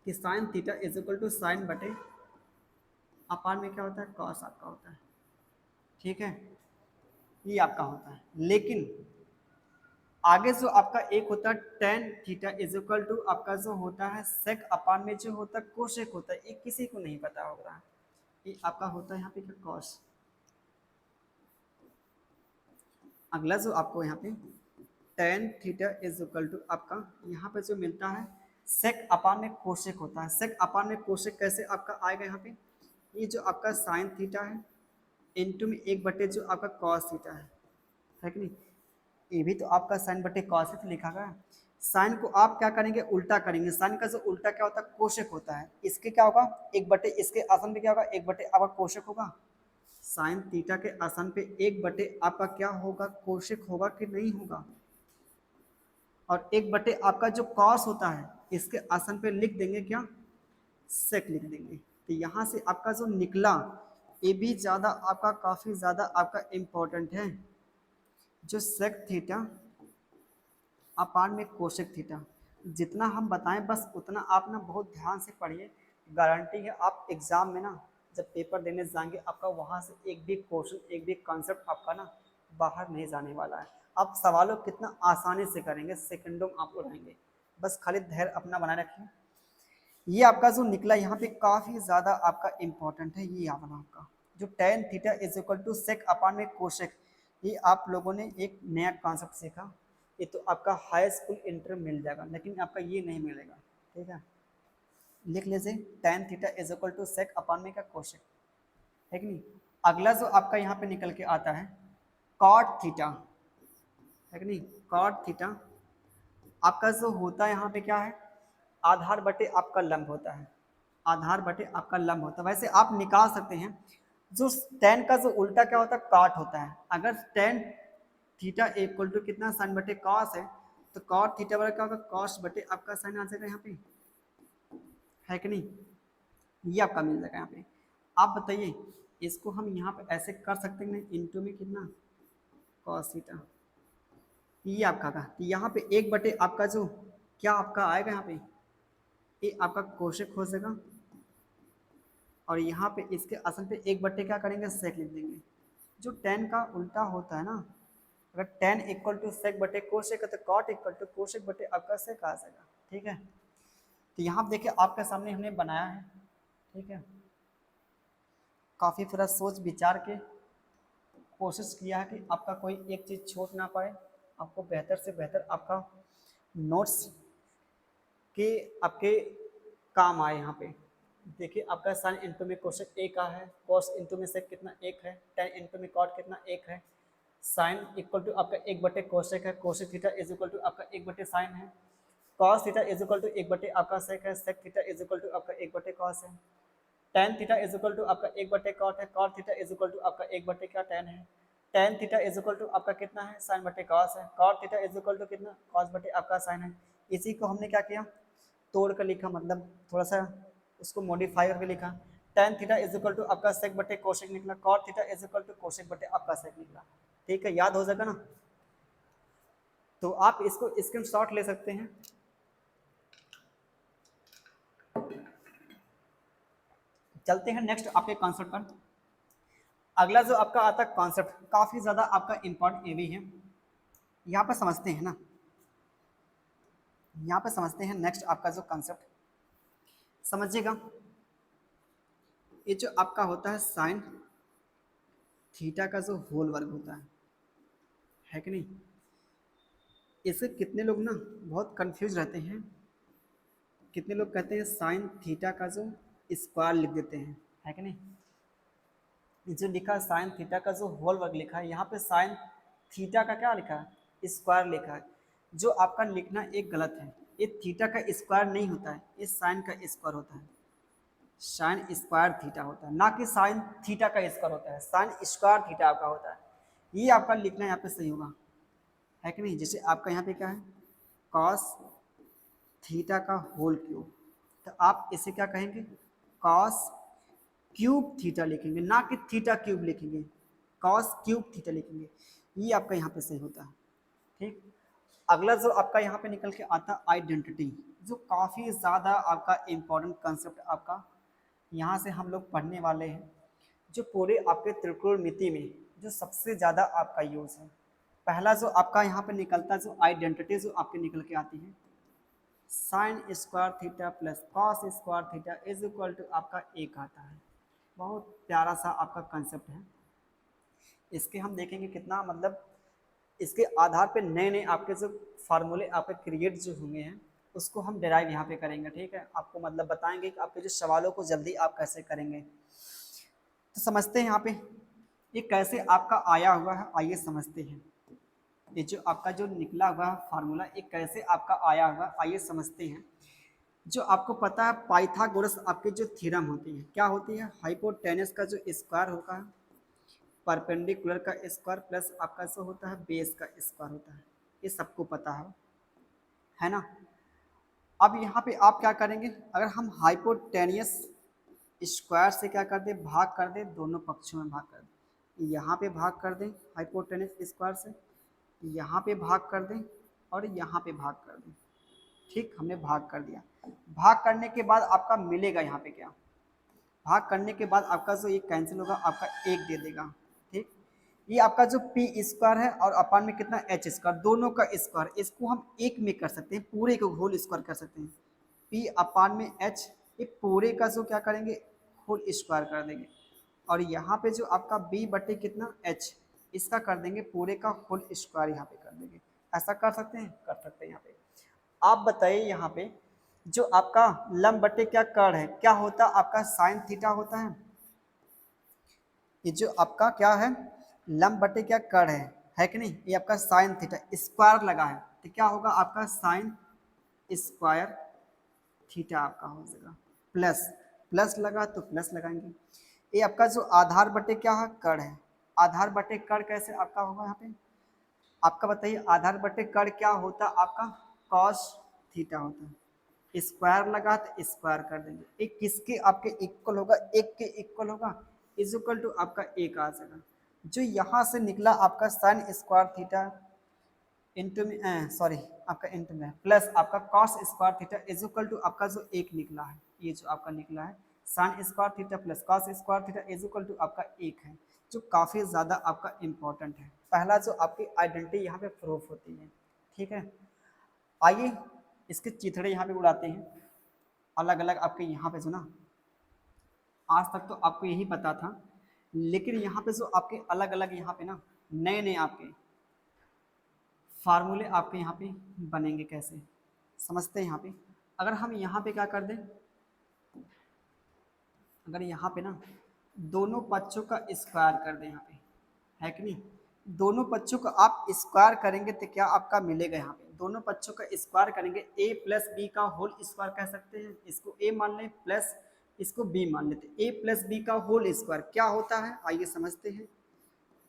कि sine theta is equal to sine बटे अपान में क्या होता है, कॉस आपका होता है, ठीक है, ये आपका होता है। लेकिन आगे जो आपका एक होता है tan theta is equal to आपका जो होता है सेक अपान में जो होता है कोशेक होता है, ये किसी को नहीं पता होगा, ये आपका होता है यहाँ पे क्या कॉस। अगला जो आपको यहाँ पे tan theta is equal to आपका यहाँ पे जो मिलता है सेक अपान में कोशेक होता है, सेक अपान में कोशेक कैसे आपका आएगा यहाँ पे, ये जो आपका साइन थीटा है इनटू में 1 बटे जो आपका कॉस थीटा है कि नहीं। ये भी तो आपका साइन बटे कॉस ही तो लिखा गया है। साइन को आप क्या करेंगे, उल्टा करेंगे, साइन का जो उल्टा क्या होता है कोशेक होता है, इसके क्या होगा 1 बटे, इसके आसन पे क्या होगा 1 बटे आपका कोशेक होगा, साइन थीटा के आसन पे 1 बटे आपका क्या होगा कोशेक होगा कि नहीं होगा, और 1 बटे आपका जो कॉस होता है इसके आसन पे लिख देंगे क्या, सेक लिख देंगे। तो यहाँ से आपका जो निकला ये भी ज़्यादा आपका काफ़ी ज़्यादा आपका इम्पोर्टेंट है, जो सेक थीटा अपान में कोशेक थीटा, जितना हम बताएं बस उतना आप ना बहुत ध्यान से पढ़िए, गारंटी है आप एग्ज़ाम में ना जब पेपर देने जाएंगे आपका वहाँ से एक भी क्वेश्चन एक भी कॉन्सेप्ट आपका ना बाहर नहीं जाने वाला है। आप सवालों कितना आसानी से करेंगे, सेकंडों में आप उड़ाएंगे, बस खाली धैर्य अपना बनाए रखिए। ये आपका जो निकला यहाँ पे काफ़ी ज़्यादा आपका इम्पोर्टेंट है, ये वाला आपका जो tan theta is equal to sec upon में कोशेक, ये आप लोगों ने एक नया कॉन्सेप्ट सीखा, ये तो आपका हाई स्कूल इंटर मिल जाएगा, लेकिन आपका ये नहीं मिलेगा, ठीक है। लिख लीजिए tan theta is equal to sec upon में का कोशेक, है कि नहीं। अगला जो आपका यहाँ पे निकल के आता है कॉट थीटा, है कि नहीं, कॉट थीटा आपका जो होता है यहाँ पे क्या है, आधार बटे आपका लंब होता है, आधार बटे आपका लंब होता है। वैसे आप निकाल सकते हैं, जो टेन का जो उल्टा क्या होता है कॉट होता है, अगर टेन थीटा इक्वल टू कितना साइन बटे कॉस है, तो कॉट थीटा बराबर क्या होगा कॉस बटे आपका साइन आ जाएगा यहाँ पे, है कि नहीं, ये आपका मिल जाएगा यहाँ पे। आप बताइए इसको हम यहाँ पे ऐसे कर सकते हैं इंटू में कितना कॉस थीटा, ये आपका था, तो यहाँ पे 1 बटे आपका जो क्या आपका आएगा यहाँ पे, ये आपका कोशेक हो जाएगा, और यहाँ पे इसके असल पे 1 बटे क्या करेंगे सेक लिख देंगे। जो टेन का उल्टा होता है ना, अगर टेन इक्वल टू सेक बटे कोशेक है तो कॉट इक्वल टू कोशेक बटे आपका सेक आ जाएगा, ठीक है। तो यहाँ देखिए आपके सामने हमने बनाया है, ठीक है, काफ़ी पूरा सोच विचार के कोशिश किया है कि आपका कोई एक चीज़ छूट ना पाए, आपको बेहतर से बेहतर आपका नोट्स कि आपके काम आए यहाँ पे। देखिए आपका साइन इंटू में कोशेक ए का है, कॉस इंटू में सेक कितना एक है, टेन इंटू में कॉट कितना एक है, साइन इक्वल टू आपका एक बटे कोशेक है, cosec theta is equal to आपका एक बटे साइन है, cos theta is equal to एक बटे आपका सेक है, sec theta is equal to आपका एक बटे कॉस है, tan theta is equal to आपका एक बटे कॉट है, cot theta is equal to आपका एक बटे क्या टेन है, tan theta is equal to आपका कितना है साइन बटे कॉस है, cot theta is equal to कितना कॉस बटे आपका साइन है। इसी को हमने क्या किया, तोड़ कर लिखा, मतलब थोड़ा सा उसको मॉडिफाई करके लिखा। Tan theta is equal to आपका सेक बटे कोशेक निकला, cot theta is equal to cosec बटे आपका सेक निकला। ठीक है, याद हो जाएगा ना। तो आप इसको स्क्रीनशॉट ले सकते हैं। चलते हैं नेक्स्ट आपके कॉन्सेप्ट पर। अगला जो आपका आता है कॉन्सेप्ट काफी ज्यादा आपका इंपॉर्टेंट ये भी है, यहाँ पर समझते हैं ना, यहाँ पर समझते हैं नेक्स्ट आपका जो कॉन्सेप्ट समझिएगा। ये जो आपका होता है साइन थीटा का जो होल वर्ग होता है कि नहीं, इसे कितने लोग ना बहुत कंफ्यूज रहते हैं। कितने लोग कहते हैं साइन थीटा का जो स्क्वायर लिख देते हैं, है कि नहीं। ये जो लिखा है साइन थीटा का जो होल वर्ग लिखा है, यहाँ पे साइन थीटा का क्या लिखा है स्क्वायर लिखा है। जो आपका लिखना एक गलत है, ये थीटा का स्क्वायर नहीं होता है, ये साइन का स्क्वायर होता है। साइन स्क्वायर थीटा होता है, ना कि साइन थीटा का स्क्वायर होता है, साइन स्क्वायर थीटा आपका होता है। ये आपका लिखना यहाँ पे सही होगा, है कि नहीं। जैसे आपका यहाँ पे क्या है कॉस थीटा का होल क्यूब, तो आप इसे क्या कहेंगे कॉस क्यूब थीटा लिखेंगे, ना कि थीटा क्यूब लिखेंगे, कॉस क्यूब थीटा लिखेंगे। ये आपका यहाँ पे सही होता है। ठीक, अगला जो आपका यहाँ पे निकल के आता है आइडेंटिटी, जो काफ़ी ज़्यादा आपका इम्पोर्टेंट कंसेप्ट आपका यहाँ से हम लोग पढ़ने वाले हैं, जो पूरे आपके त्रिकोणमिति में जो सबसे ज़्यादा आपका यूज़ है। पहला जो आपका यहाँ पे निकलता है जो आइडेंटिटी जो आपके निकल के आती है, sine square theta plus cos square theta is equal to आपका एक आता है। बहुत प्यारा सा आपका कंसेप्ट है। इसके हम देखेंगे कितना मतलब इसके आधार पे नए नए आपके जो फार्मूले आपके क्रिएट जो होंगे हैं उसको हम डिराइव यहाँ पे करेंगे। ठीक है, आपको मतलब बताएंगे कि आपके जो सवालों को जल्दी आप कैसे करेंगे। तो समझते हैं यहाँ पे ये कैसे आपका आया हुआ है, आइए समझते हैं। ये जो आपका जो निकला हुआ है फार्मूला ये कैसे आपका आया हुआ, आइए समझते हैं। जो आपको पता है पाइथागोरस आपके जो थ्योरम होती है क्या होती है, हाइपोटेनस का जो स्क्वायर होता है, परपेंडिकुलर का स्क्वायर प्लस आपका जो होता है बेस का स्क्वायर होता है, ये सबको पता है ना। अब यहाँ पे आप क्या करेंगे, अगर हम हाइपोटेनियस स्क्वायर से क्या कर दें भाग कर दें, दोनों पक्षों में भाग कर दें, यहाँ पे भाग कर दें हाइपोटेनियस स्क्वायर से, यहाँ पे भाग कर दें और यहाँ पे भाग कर दें। ठीक, हमने भाग कर दिया। भाग करने के बाद आपका मिलेगा यहाँ पे क्या, भाग करने के बाद आपका जो ये कैंसिल होगा आपका एक दे देगा। ठीक, ये आपका जो पी स्क्वायर है और अपान में कितना एच स्क्वायर, दोनों का स्क्वायर, इसको हम एक में कर सकते हैं, पूरे को होल स्क्वायर कर सकते हैं। पी अपान में एच, ये पूरे का जो क्या करेंगे होल स्क्वायर कर देंगे, और यहाँ पे जो आपका बी बटे कितना एच, इसका कर देंगे पूरे का होल स्क्वायर यहाँ पे कर देंगे। ऐसा कर सकते हैं, कर सकते हैं। यहाँ पे आप बताइए, यहाँ पे जो आपका लंब बटे क्या कर्ण है, क्या होता आपका साइन थीटा होता है। ये जो आपका क्या है लंब बटे क्या कर्ण है कि नहीं, ये आपका साइन थीटा स्क्वायर लगा है, तो क्या होगा आपका साइन स्क्वायर थीटा आपका हो जाएगा, प्लस प्लस लगा तो प्लस लगाएंगे। ये आपका जो आधार बटे क्या है कर्ण है, आधार बटे कर्ण कैसे आपका होगा, यहाँ पे आपका बताइए आधार बटे कर्ण क्या होता आपका कॉस थीटा होता है, स्क्वायर लगा तो स्क्वायर कर देंगे, एक किसके आपके इक्वल होगा, एक के इक्वल होगा, इज इक्वल टू आपका एक आ जाएगा। जो यहाँ से निकला आपका साइन स्क्वायर थीटा इंटू में सॉरी आपका इंटू में प्लस आपका cos square theta is equal to आपका जो एक निकला है, ये जो आपका निकला है sine square theta plus cos square theta is equal to आपका एक है, जो काफ़ी ज़्यादा आपका इम्पोर्टेंट है। पहला जो आपकी आइडेंटिटी यहाँ पे प्रूफ होती है। ठीक है, आइए इसके चिथड़े यहाँ पे उड़ाते हैं अलग अलग आपके यहाँ पे जो ना, आज तक तो आपको यही पता था, लेकिन यहाँ पे जो आपके अलग अलग यहाँ पे ना नए नए आपके फार्मूले आपके यहाँ पे बनेंगे कैसे, समझते हैं यहाँ पे। अगर हम यहाँ पे क्या कर दें, अगर यहाँ पे ना दोनों पक्षों का स्क्वायर कर दें यहाँ पे, है कि नहीं, दोनों पक्षों का आप स्क्वायर करेंगे तो क्या आपका मिलेगा, यहाँ पे दोनों पक्षों का स्क्वायर करेंगे, a प्लस बी का होल स्क्वायर कह सकते हैं, इसको a मान लें प्लस इसको b मान लेते हैं। a प्लस बी का होल स्क्वायर क्या होता है, आइए समझते हैं।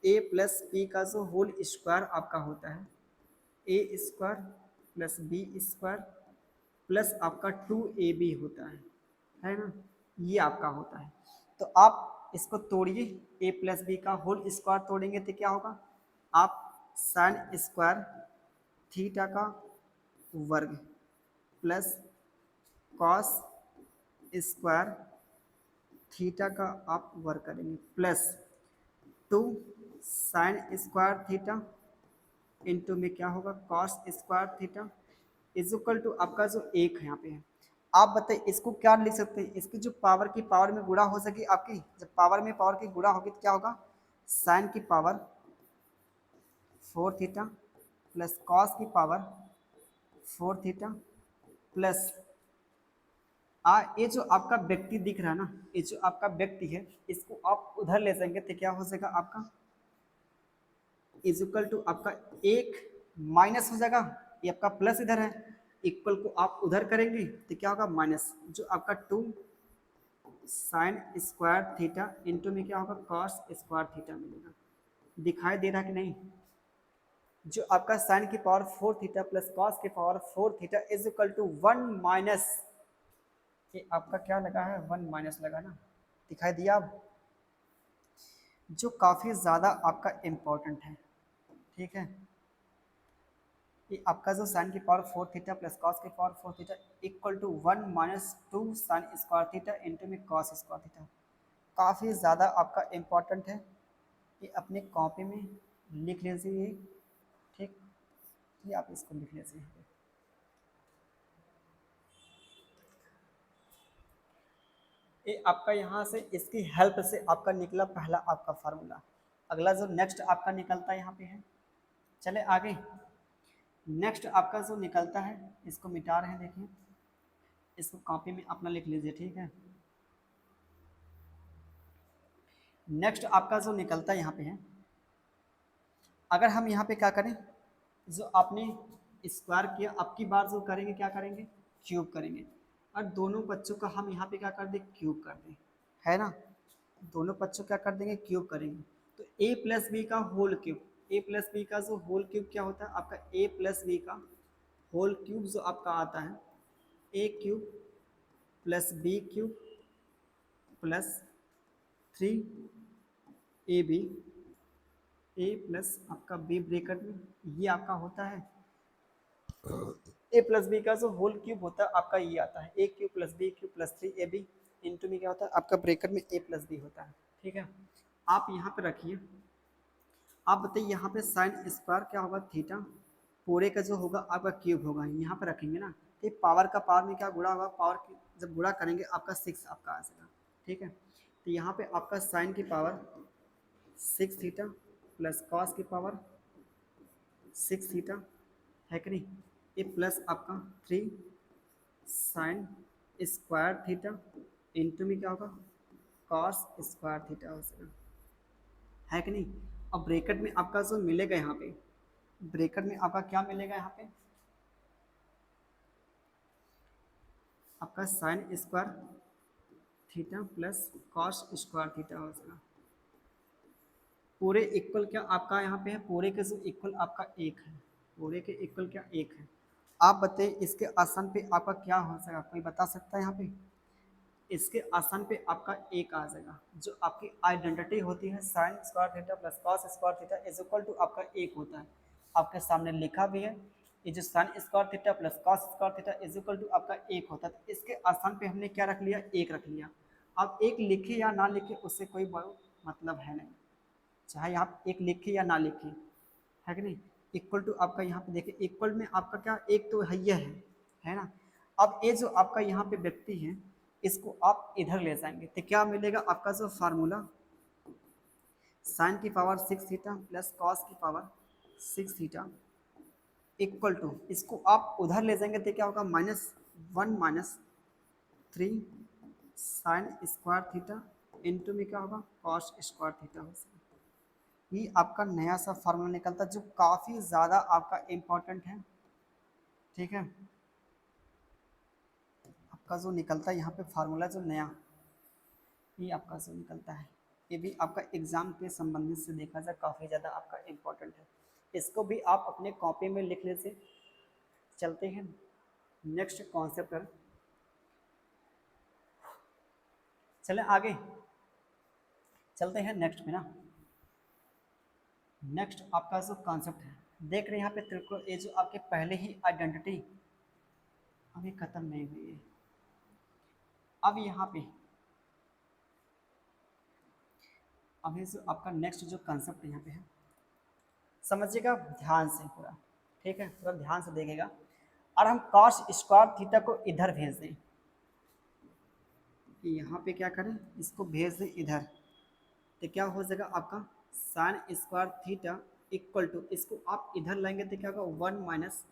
a प्लस बी का जो होल स्क्वायर आपका होता है a square plus B square plus आपका 2ab होता है ना, ये आपका होता है। तो आप इसको तोड़िए, a प्लस बी का होल स्क्वायर तोड़ेंगे तो क्या होगा, आप साइन स्क्वायर थीटा का वर्ग प्लस कॉस स्क्वायर थीटा का आप वर्ग करेंगे plus 2 sine square theta into में क्या होगा cos square theta is equal to आपका जो एक है यहाँ पे है। आप बताइए इसको क्या लिख सकते हैं, इसकी जो पावर की पावर में गुणा हो सके आपकी, जब पावर में पावर की गुणा होगी तो क्या होगा, साइन की पावर 4 थीटा प्लस कॉस की पावर 4 थीटा प्लस ये जो आपका व्यक्ति दिख रहा है ना, ये जो आपका व्यक्ति है इसको आप उधर ले जाएंगे तो क्या हो जाएगा आपका इज इक्वल टू आपका एक माइनस हो जाएगा, ये आपका प्लस इधर है, इक्वल को आप उधर करेंगे तो क्या होगा माइनस, जो आपका 2 साइन स्क्वायर थीटा इंटू में क्या होगा कॉस स्क्वायर थीटा मिलेगा। दिखाई दे रहा कि नहीं, जो आपका साइन की पावर 4 थीटा प्लस कॉस की power 4 theta is equal to 1 minus, ये आपका क्या लगा है 1 माइनस लगा ना, दिखाई दिया अब, जो काफ़ी ज़्यादा आपका इम्पोर्टेंट है, ठीक है। ये आपका जो साइन की पावर 4 थीटा प्लस कॉस की power 4 theta equal to 1 minus 2 sine square theta into में कॉस स्क्वायर थीटा, काफ़ी ज़्यादा आपका इम्पोर्टेंट है, ये अपने कॉपी में लिख लीजिए, ठीक, ये आप इसको लिख लीजिए। ये आपका यहाँ से इसकी हेल्प से आपका निकला पहला आपका फार्मूला। अगला जो नेक्स्ट आपका निकलता है यहाँ पे है, चले आगे। नेक्स्ट आपका जो निकलता है इसको मिटा रहे हैं, देखिए इसको कॉपी में अपना लिख लीजिए, ठीक है। नेक्स्ट आपका जो निकलता है यहाँ पे है, अगर हम यहाँ पे क्या करें, जो आपने स्क्वायर किया आपकी बार जो करेंगे क्या करेंगे क्यूब करेंगे, और दोनों बच्चों का हम यहाँ पे क्या कर दें क्यूब कर दें, है ना, दोनों बच्चों क्या कर देंगे क्यूब करेंगे। तो a प्लस बी का whole cube, a plus B का जो होल क्यूब क्या होता है आपका a प्लस बी का होल क्यूब जो आपका आता है a cube plus B cube plus 3ab a plus आपका b ब्रेकेट में, ये आपका होता है a प्लस बी का जो होल क्यूब होता है आपका ये आता है a cube plus B cube plus 3ab into में क्या होता है आपका ब्रेकेट में a प्लस बी होता है, ठीक है। आप यहाँ पे रखिए, आप बताइए यहाँ पे साइन स्क्वायर क्या होगा थीटा, पूरे का जो होगा आपका क्यूब होगा, यहाँ पे रखेंगे ना, तो पावर का पावर में क्या गुणा होगा, पावर की जब गुणा करेंगे आपका 6 आपका आ जाएगा, ठीक है। तो यहाँ पे आपका साइन की पावर 6 थीटा प्लस कॉस की पावर 6 थीटा, है कि नहीं, ये प्लस आपका 3 साइन स्क्वायर थीटा इंटू में क्या होगा कॉस स्क्वायर थीटा हो जाएगा, है कि नहीं। अब ब्रैकेट में आपका जो मिलेगा यहाँ पे, ब्रैकेट में आपका क्या मिलेगा यहाँ पे आपका sine square theta plus cos square theta हो जाएगा, पूरे इक्वल क्या आपका यहाँ पे है, पूरे के जो इक्वल आपका एक है, पूरे के इक्वल क्या एक है। आप बताइए इसके आसान पे आपका क्या हो जाएगा, कोई बता सकता है यहाँ पे, इसके आसान पे आपका एक आ जाएगा, जो आपकी आइडेंटिटी होती है sine square theta plus cos square theta is equal to आपका एक होता है, आपके सामने लिखा भी है, ये जो sine square theta plus cos square theta is equal to आपका एक होता है। तो इसके आसान पे हमने क्या रख लिया, एक रख लिया। आप एक लिखे या ना लिखे उससे कोई मतलब है नहीं, चाहे आप एक लिखे या ना लिखे, है कि नहीं। इक्वल टू आपका यहाँ पे देखिए, इक्वल में आपका क्या एक तो है ना। अब ये जो आपका यहाँ पे व्यक्ति है इसको आप इधर ले जाएंगे तो क्या मिलेगा आपका जो फार्मूला साइन की पावर 6 थीटा प्लस कॉस की पावर 6 थीटा इक्वल टू, इसको आप उधर ले जाएंगे तो क्या होगा minus 1 minus 3 sine square theta into में क्या होगा कॉस स्क्वायर थीटा हो जाएगा। ये आपका नया सा फार्मूला निकलता है जो काफ़ी ज़्यादा आपका इम्पोर्टेंट है। ठीक है, आपका जो निकलता है यहाँ पे फार्मूला जो नया, ये आपका जो निकलता है, ये भी आपका एग्ज़ाम के संबंधित से देखा जाए काफ़ी ज़्यादा आपका इम्पोर्टेंट है। इसको भी आप अपने कॉपी में लिख ले से चलते हैं नेक्स्ट कॉन्सेप्ट पर। चलें आगे चलते हैं नेक्स्ट में ना। नेक्स्ट आपका जो कॉन्सेप्ट है देख रहे हैं यहाँ पे त्रिकोण, ये जो आपके पहले ही आइडेंटिटी अभी खत्म नहीं हुई है। अब यहाँ पे अभी जो आपका नेक्स्ट जो कॉन्सेप्ट यहाँ पे है समझिएगा ध्यान से पूरा। ठीक है, पूरा ध्यान से देखेगा। और हम कॉस स्क्वायर थीटा को इधर भेज दें, यहाँ पे क्या करें इसको भेज दें इधर, तो क्या हो जाएगा आपका sine square theta equal to, इसको आप इधर लाएंगे तो क्या होगा 1 माइनस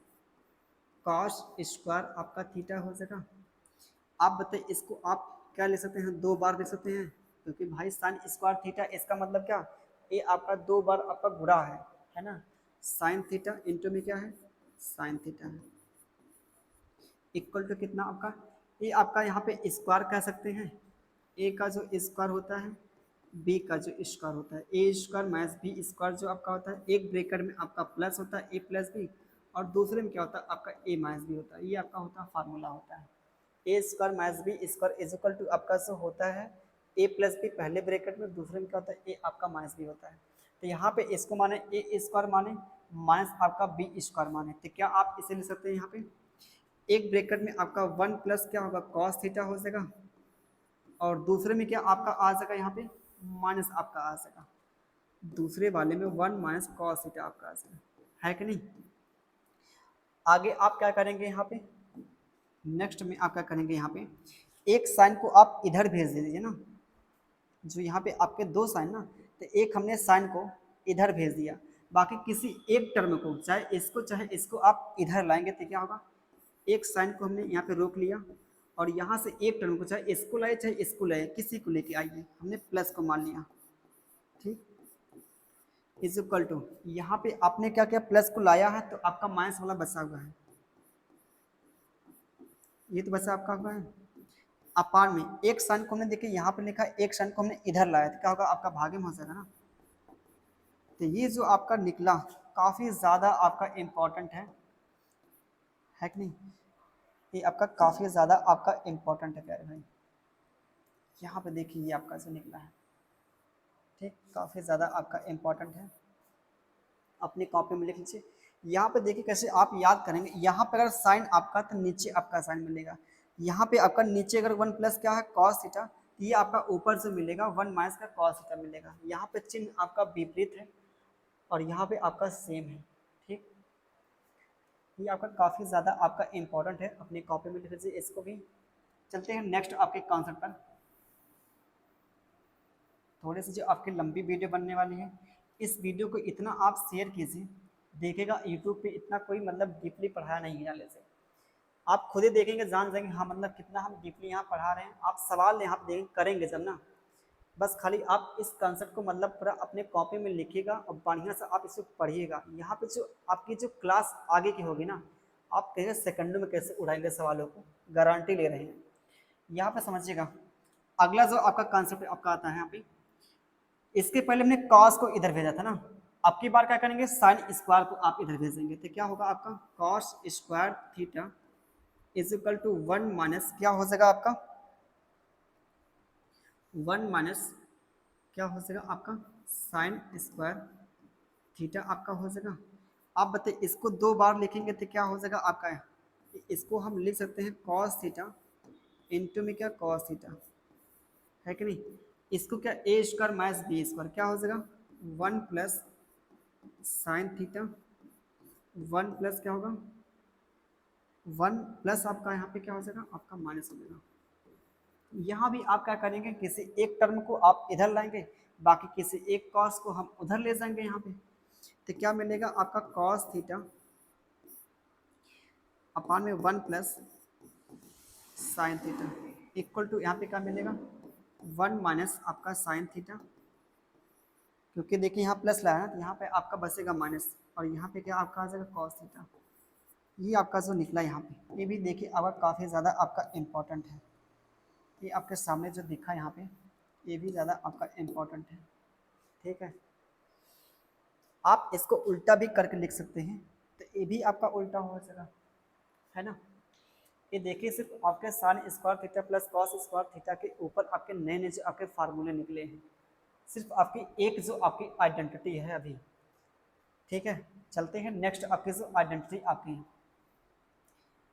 कॉस स्क्वायर आपका थीटा हो जाएगा। आप बताइए इसको आप क्या ले सकते हैं, 2 बार ले सकते हैं, क्योंकि भाई साइन स्क्वायर थीटा इसका मतलब क्या, ये आपका 2 बार आपका गुणा है ना। साइन थीटा इंटू में क्या है साइन थीटा है, इक्वल टू कितना आपका, ये आपका यहाँ पे स्क्वायर कह सकते हैं, ए का जो स्क्वायर होता है बी का जो स्क्वायर होता है, A square minus B square जो आपका होता है, एक ब्रैकेट में आपका प्लस होता है ए प्लस बी, और दूसरे में क्या होता है आपका ए माइनस बी होता है। ये आपका होता है फार्मूला होता है, A square minus B square is equal to आपका जो होता है ए प्लस बी पहले ब्रैकेट में, दूसरे में क्या होता है ए आपका माइनस बी होता है। तो यहाँ पे इसको माने ए स्क्वायर माने माइनस आपका बी स्क्वायर माने, तो क्या आप इसे ले सकते हैं यहाँ पे एक ब्रैकेट में आपका 1 प्लस क्या होगा कॉस थीटा हो जाएगा, और दूसरे में क्या आपका आ जाएगा यहाँ पे माइनस आपका आ जाएगा, दूसरे वाले में 1 माइनस कॉस थीटा आपका आ जाएगा, है कि नहीं। आगे आप क्या करेंगे यहाँ पे, नेक्स्ट में आप क्या करेंगे यहाँ पे एक साइन को आप इधर भेज दीजिए ना, जो यहाँ पे आपके 2 साइन ना, तो एक हमने साइन को इधर भेज दिया, बाकी किसी एक टर्म को चाहे इसको आप इधर लाएंगे तो क्या होगा, एक साइन को हमने यहाँ पे रोक लिया और यहाँ से एक टर्म को चाहे इसको लाए चाहे इसको लाए किसी को लेके आइए, हमने प्लस को मान लिया। ठीक, इज इक्वल टू यहाँ पे आपने क्या किया प्लस को लाया है तो आपका माइनस वाला बचा हुआ है, ये तो बचा आपका हुआ है अपार में एक साइन को हमने देखिए यहाँ पे लिखा है, एक साइन को हमने इधर लाया तो क्या होगा आपका भागे में हो जाएगा ना। तो ये जो आपका निकला काफ़ी ज़्यादा आपका इम्पोर्टेंट है कि नहीं, ये आपका काफ़ी ज़्यादा आपका इम्पोर्टेंट है प्यारे भाई। यहाँ पे देखिए ये आपका जो निकला है, ठीक, काफ़ी ज़्यादा आपका इम्पोर्टेंट है, अपनी कॉपी में लिख लीजिए। यहाँ पे देखिए कैसे आप याद करेंगे, यहाँ पे अगर साइन आपका तो नीचे आपका साइन मिलेगा, यहाँ पे आपका नीचे अगर 1 प्लस क्या है कॉस थीटा, तो ये आपका ऊपर से मिलेगा 1 माइनस का कॉस थीटा मिलेगा, यहाँ पे चिन्ह आपका विपरीत है और यहाँ पे आपका सेम है। ठीक, ये आपका काफ़ी ज़्यादा आपका इम्पोर्टेंट है, अपनी कॉपी में लिख लीजिए इसको भी। चलते हैं नेक्स्ट आपके कॉन्सेप्ट पर, थोड़ी सी जो आपकी लंबी वीडियो बनने वाली है, इस वीडियो को इतना आप शेयर कीजिए, देखेगा यूट्यूब पे इतना कोई मतलब डीपली पढ़ाया नहीं है जैसे, आप खुद ही देखेंगे जान जाएंगे हाँ मतलब कितना हम डीपली यहाँ पढ़ा रहे हैं। आप सवाल यहाँ पे करेंगे जब ना, बस खाली आप इस कंसेप्ट को मतलब पूरा अपने कॉपी में लिखिएगा और बढ़िया से आप इसको पढ़िएगा। यहाँ पे जो आपकी जो क्लास आगे की होगी ना, आप कहेंगे सेकंडों में कैसे उड़ाएंगे सवालों को, गारंटी ले रहे हैं। यहाँ पे समझिएगा अगला जो आपका कॉन्सेप्ट आपका आता है यहाँ पे, इसके पहले हमने कॉस को इधर भेजा था ना, अब की बार क्या करेंगे साइन स्क्वायर को आप इधर भेजेंगे, तो क्या होगा आपका cos square theta is equal to 1 minus क्या हो जाएगा आपका 1 माइनस क्या हो जाएगा आपका साइन स्क्वायर थीटा आपका हो जाएगा। आप बताइए इसको 2 बार लिखेंगे तो क्या हो जाएगा आपका, इसको हम लिख सकते हैं कॉस थीटा इंटू में क्या कॉस थीटा, है कि नहीं। इसको क्या ए स्क्वायर माइनस बी स्क्वायर क्या हो जाएगा 1 प्लस साइन थीटा 1 प्लस क्या होगा 1 प्लस आपका यहाँ पे क्या हो जाएगा आपका माइनस हो जाएगा। यहाँ भी आप क्या करेंगे किसी एक टर्म को आप इधर लाएंगे, बाकी किसी एक कॉस को हम उधर ले जाएंगे यहाँ पे, तो क्या मिलेगा आपका कॉस थीटा अपान में 1 plus sine theta equal to यहाँ पे क्या मिलेगा 1 माइनस आपका साइन थीटा, क्योंकि देखिए यहाँ प्लस लाया है तो यहाँ पे आपका बचेगा माइनस, और यहाँ पे क्या आपका आ जाएगा कॉस थीटा। ये आपका जो निकला यहाँ पे, ये भी देखिए आपका काफ़ी ज़्यादा आपका इम्पोर्टेंट है। ये आपके सामने जो दिखा यहाँ पे, ये भी ज़्यादा आपका इम्पोर्टेंट है। ठीक है, आप इसको उल्टा भी करके लिख सकते हैं, तो ये भी आपका उल्टा हो जाएगा, है ना। ये देखिए सिर्फ आपके sign square theta plus cos square theta के ऊपर आपके नए नए जो आपके फार्मूले निकले हैं, सिर्फ आपकी एक जो आपकी आइडेंटिटी है अभी। ठीक है, चलते हैं नेक्स्ट आपकी जो आइडेंटिटी आपकी है।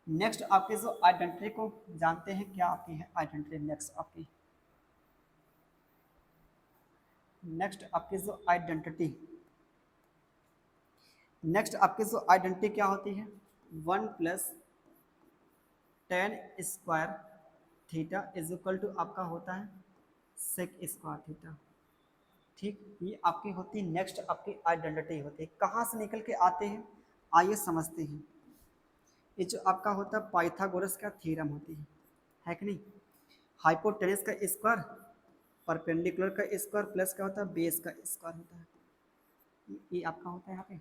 नेक्स्ट आपकी जो आइडेंटिटी को जानते हैं क्या आपकी है आइडेंटिटी। नेक्स्ट आपकी जो आइडेंटिटी क्या होती है, 1 plus tan square theta is equal to आपका होता है सेक स्क्वायर थीटा। ठीक, ये आपकी होती है नेक्स्ट आपकी आइडेंटिटी होती है। कहाँ से निकल के आते हैं, आइए समझते हैं। ये जो आपका होता है पाइथागोरस का थ्योरम होती है कि नहीं। हाइपोटेनस का स्क्वायर, परपेंडिकुलर का स्क्वायर प्लस क्या होता है बेस का स्क्वायर होता है। ये आपका होता है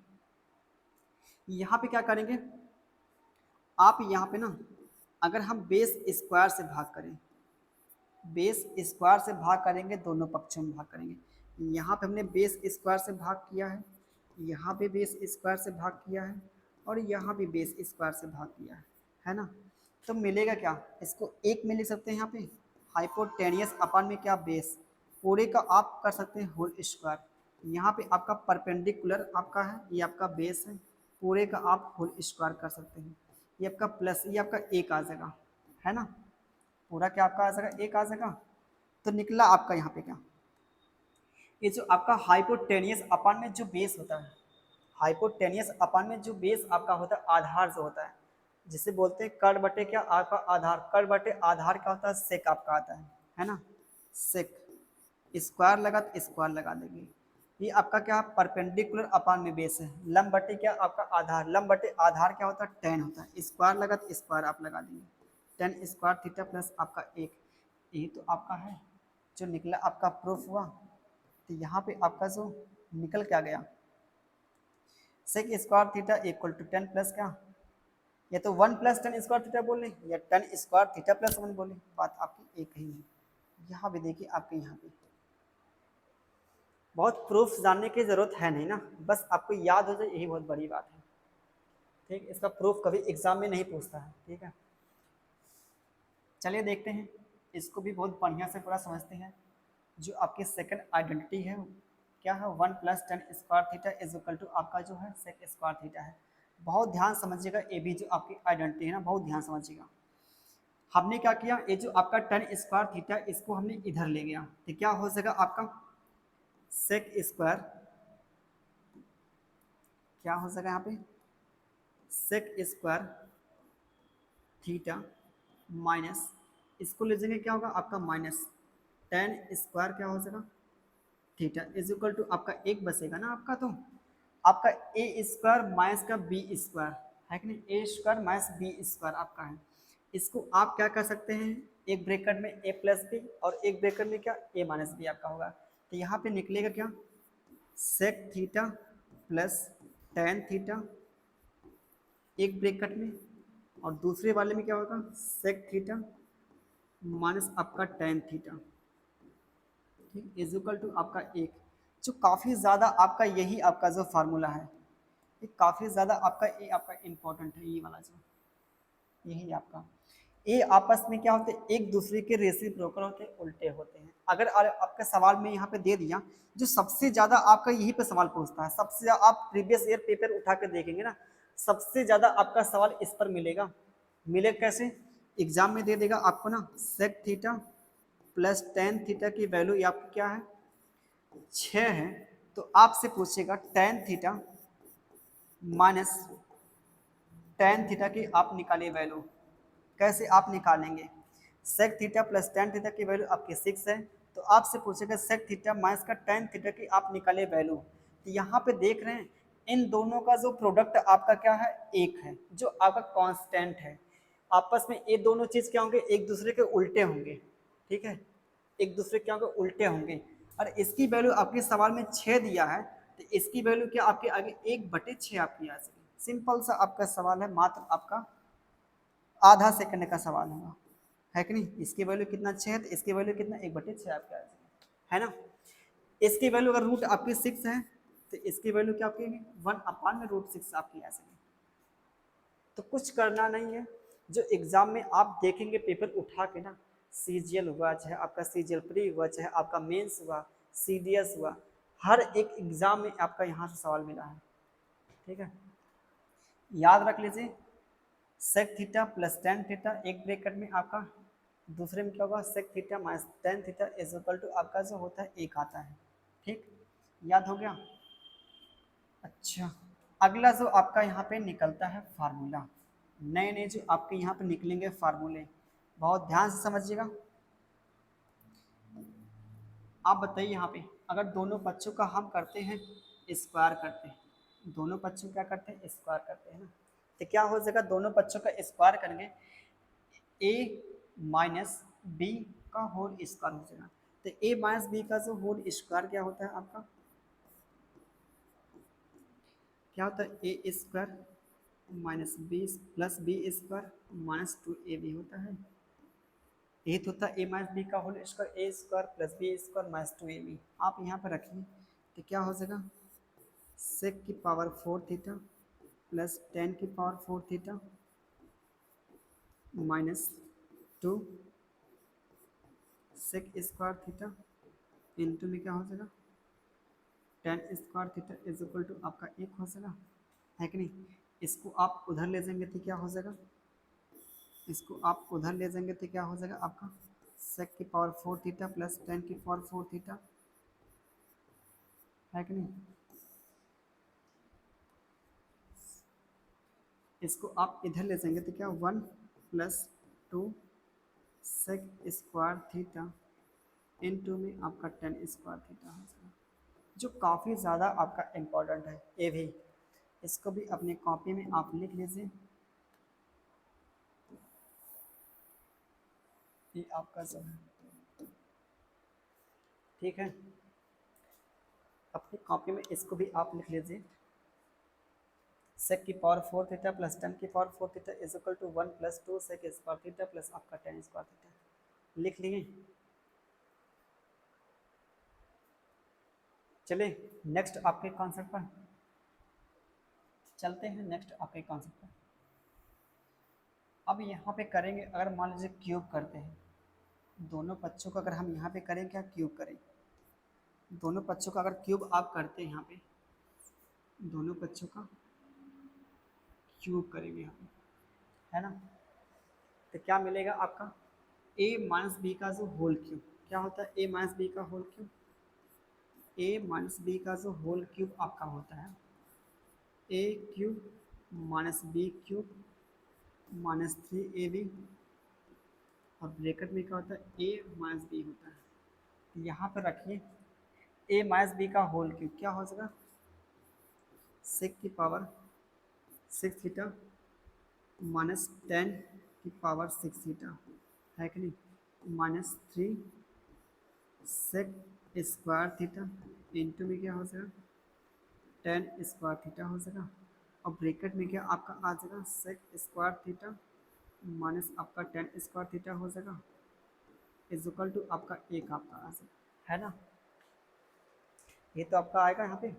यहाँ पे क्या करेंगे आप, यहाँ पे ना अगर हम बेस स्क्वायर से भाग करें, बेस स्क्वायर से भाग करेंगे, दोनों पक्षों में भाग करेंगे। यहाँ पे हमने बेस स्क्वायर से भाग किया है, यहाँ पे बेस स्क्वायर से भाग किया है, और यहाँ भी बेस स्क्वायर से भाग किया है ना। तो मिलेगा क्या, इसको एक में लिख सकते हैं यहाँ पे हाइपोटेनियस अपन में क्या बेस, पूरे का आप कर सकते हैं होल स्क्वायर। यहाँ पे आपका परपेंडिकुलर आपका है, ये आपका बेस है, पूरे का आप होल स्क्वायर कर सकते हैं। ये आपका प्लस, ये आपका एक आ जाएगा, है ना। पूरा क्या आपका आ जाएगा एक आ जाएगा। तो निकला आपका यहाँ पे क्या, ये जो आपका हाइपोटेनियस अपान में जो बेस होता है, हाइपोटेनियस अपान में जो बेस आपका होता है आधार जो होता है, जिसे बोलते हैं कर बटे क्या आपका आधार, कर बटे आधार क्या होता है सेक आपका आता है ना। सेक स्क्वायर लगा तो स्क्वायर लगा देंगे। ये आपका क्या परपेंडिकुलर अपान में बेस है, लंब बटे क्या आपका आधार, लंब बटे आधार क्या होता है टेन होता है, स्क्वायर लगा तो स्क्वायर आप लगा देंगे, टेन स्क्वायर थीटा प्लस आपका एक। यही तो आपका है जो निकला आपका प्रूफ हुआ। तो यहाँ पे आपका जो निकल क्या गया, sec square theta equal to tan plus क्या, या तो 1 प्लस टेन स्क्वायर थीटा बोले या टेन स्क्वायर थीटा प्लस 1 बोले, बात आपकी एक ही है। यहाँ भी देखिए आपके यहाँ पे बहुत प्रूफ जानने की जरूरत है नहीं ना, बस आपको याद हो जाए यही बहुत बड़ी बात है। ठीक, इसका प्रूफ कभी एग्जाम में नहीं पूछता है। ठीक है, चलिए देखते हैं, इसको भी बहुत बढ़िया से पूरा समझते हैं। जो आपकी सेकंड आइडेंटिटी है क्या है, 1 plus tan square theta is equal to आपका जो है सेक स्क्वायर थीटा है। बहुत ध्यान समझिएगा, ये भी जो आपकी आइडेंटिटी है ना बहुत ध्यान समझिएगा। हमने क्या किया, ये जो आपका टेन स्क्वायर थीटा इसको हमने इधर ले गया, तो क्या हो जाएगा आपका सेक स्क्वायर, क्या हो जाएगा यहाँ पे सेक स्क्वायर थीटा माइनस, इसको ले जाएंगे क्या होगा आपका माइनस टेन स्क्वायर क्या हो जाएगा थीटा इज इक्वल टू आपका एक बचेगा ना आपका, तो आपका ए स्क्वायर माइनस का बी स्क्वायर है कि नहीं, A square minus B square आपका है। इसको आप क्या कर सकते हैं, एक ब्रैकेट में ए प्लस बी और एक ब्रैकेट में क्या ए माइनस बी आपका होगा। तो यहाँ पे निकलेगा क्या sec theta plus tan theta एक ब्रैकेट में, और दूसरे वाले में क्या होगा सेक थीटा माइनस आपका टेन थीटा, ठीक इज इक्वल टू आपका एक। जो काफ़ी ज़्यादा आपका यही आपका जो फार्मूला है, ये काफ़ी ज़्यादा आपका ये आपका इम्पोर्टेंट है, ये वाला जो यही आपका ये आपस में क्या होते हैं एक दूसरे के रेसिप्रोकल होते हैं, उल्टे होते हैं। अगर आपका सवाल में यहाँ पे दे दिया, जो सबसे ज़्यादा आपका यही पे सवाल पूछता है, सबसे ज़्यादा आप प्रीवियस ईयर पेपर उठा के देखेंगे ना, सबसे ज़्यादा आपका सवाल इस पर मिलेगा। मिलेगा कैसे, एग्जाम में दे देगा आपको ना sec theta plus tan theta की वैल्यू आपकी क्या है 6 है, तो आपसे पूछेगा tan theta minus tan theta की आप निकालिए वैल्यू। कैसे आप निकालेंगे, sec theta plus tan theta की वैल्यू आपकी 6 है, तो आपसे पूछेगा सेक थीटा माइनस का टेन थीटा की आप निकालिए वैल्यू। तो यहाँ पे देख रहे हैं इन दोनों का जो प्रोडक्ट आपका क्या है एक है, जो आपका कांस्टेंट है। आपस में ये दोनों चीज़ क्या होंगे, एक दूसरे के उल्टे होंगे, ठीक है, एक दूसरे के क्या होंगे, उल्टे होंगे। और इसकी वैल्यू आपके सवाल में 6 दिया है, तो इसकी वैल्यू क्या आपके आगे 1/6 आपकी आ सके। सिंपल सा आपका सवाल है, मात्र आपका आधा सेकंड का सवाल होगा, है कि नहीं। इसकी वैल्यू कितना 6 है, तो इसकी वैल्यू कितना 1/6 आपके आ सके, है ना। इसकी वैल्यू अगर रूट आपकी 6 है, तो इसकी वैल्यू क्या आपकी 1/√6 आपकी आ सके। तो कुछ करना नहीं है, जो एग्जाम में आप देखेंगे पेपर उठा के ना, सीजीएल हुआ, चाहे आपका सीजीएल प्री हुआ, चाहे आपका मेंस हुआ, सीडीएस हुआ, हर एक एग्जाम में आपका यहाँ से सवाल मिला है, ठीक है। याद रख लीजिए, sec theta plus tan theta, एक ब्रैकेट में आपका, दूसरे में क्या होगा, sec theta minus tan theta is equal to आपका जो होता है एक आता है, ठीक, याद हो गया। अच्छा, अगला जो आपका यहाँ पे निकलता है फार्मूला, नए नए जो आपके यहाँ पे निकलेंगे फार्मूले, बहुत ध्यान से समझिएगा। आप बताइए यहाँ पे, अगर दोनों पक्षों का हम करते हैं स्क्वायर करते हैं, दोनों पक्षों क्या करते हैं, स्क्वायर करते हैं ना, तो क्या हो जाएगा, दोनों पक्षों का स्क्वायर करेंगे, ए माइनस बी का होल स्क्वायर हो जाएगा। तो ए माइनस बी का जो होल स्क्वायर क्या होता है आपका, क्या होता है, A square minus B plus B square minus 2ab होता है। ये तो होता है ए माइनस बी का whole square, A square plus B square minus 2ab। आप यहाँ पर रखिए तो क्या हो जाएगा, सेक की पावर 4 थीटा प्लस 10 की power 4 theta minus 2 sec square theta into में क्या हो जाएगा, 10 square theta is equal to आपका एक हो जाएगा, है कि नहीं। इसको आप उधर ले जाएंगे तो क्या हो जाएगा, इसको आप उधर ले जाएंगे तो क्या हो जाएगा आपका, सेक की पावर 4 थीटा प्लस 10 की पावर 4 थीटा, है कि नहीं। इसको आप इधर ले जाएंगे तो क्या 1 plus 2 sec square theta into में आपका 10 स्क्वायर थीटा हो जाएगा, जो काफ़ी ज़्यादा आपका इम्पोर्टेंट है ये भी। इसको भी अपनी कॉपी में आप लिख लीजिए, ये आपका जो है, ठीक है, अपनी कॉपी में इसको भी आप लिख लीजिए, सेक की पावर 4 थीटा प्लस 10 की power 4 theta is equal to 1 plus 2 sec square theta plus आपका 10 स्क्वायर थीटा, लिख लिए। चलिए नेक्स्ट आपके कॉन्सेप्ट पर चलते हैं, नेक्स्ट आपके कॉन्सेप्ट पर। अब यहाँ पे करेंगे, अगर मान लीजिए क्यूब करते हैं, दोनों पक्षों का अगर हम यहाँ पे करें, क्या क्यूब करें, दोनों पक्षों का अगर क्यूब आप करते हैं यहाँ पे, दोनों पक्षों का क्यूब करेंगे यहाँ पे, है ना, तो क्या मिलेगा आपका, ए माइनस बी का जो होल क्यूब, क्या होता है ए माइनस बी का whole cube, A minus B का जो होल क्यूब आपका होता है ए cube minus B cube minus 3ab, और ब्रैकेट में क्या होता है ए माइनस बी होता है। यहाँ पर रखिए ए माइनस बी का होल क्यूब क्या हो जाएगा, सेक की पावर 6 थीटा माइनस 10 की पावर 6 थीटा, है कि नहीं, minus 3 sec square theta into में क्या हो जाएगा 10 स्क्वायर थीटा हो जाएगा, और ब्रैकेट में क्या आपका आ जाएगा सेक स्क्वायर थीटा माइनस आपका 10 स्क्वायर थीटा हो जाएगा इज इक्वल टू आपका एक आपका आ जाएगा, है ना। ये तो आपका आएगा यहाँ पे,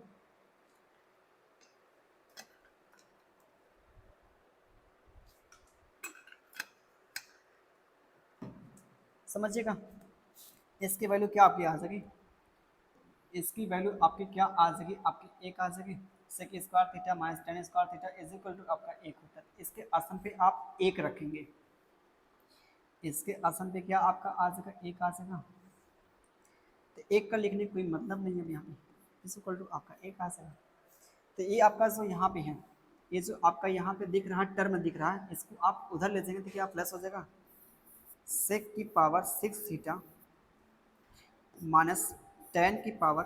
समझिएगा। इसकी वैल्यू क्या आपकी आ जाएगी, इसकी वैल्यू आपकी क्या आ जाएगी, आपकी एक आ जाएगी, sec square theta minus 10 square theta is equal to आपका एक होता है। इसके आसन पे आप एक रखेंगे, इसके आसन पे क्या आपका आ जाएगा, एक आ जाएगा, तो एक का लिखने का कोई मतलब नहीं है यहाँ पे, इज इक्वल टू आपका एक आ जाएगा। तो ये आपका जो यहाँ पे है, ये जो आपका यहाँ पे दिख रहा है टर्म दिख रहा है, इसको आप उधर ले जाएंगे तो क्या प्लस हो जाएगा, सेक की पावर 6 थीटा माइनस 10 की power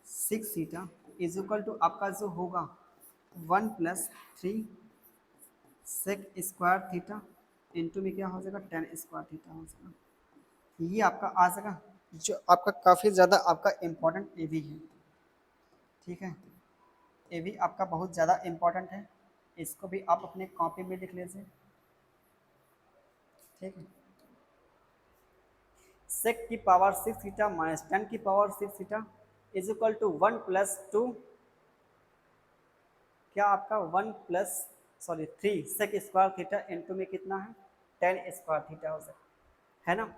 6 theta is equal to आपका जो होगा 1 plus 3 sec square theta into में क्या हो जाएगा टेन स्क्वायर थीटा हो जाएगा। ये आपका आ जाएगा, जो आपका काफ़ी ज़्यादा आपका इम्पोर्टेंट ये भी है, ठीक है। ये भी आपका बहुत ज़्यादा इम्पोर्टेंट है, इसको भी आप अपने कॉपी में लिख लीजिए, ठीक है। सेक की पावर 6 थीटा माइनस 10 की power 6 theta is equal to 1 plus 2, क्या आपका 1 plus sorry 3 sec square theta into में कितना है 10 स्क्वायर थीटा हो जाएगा, है ना।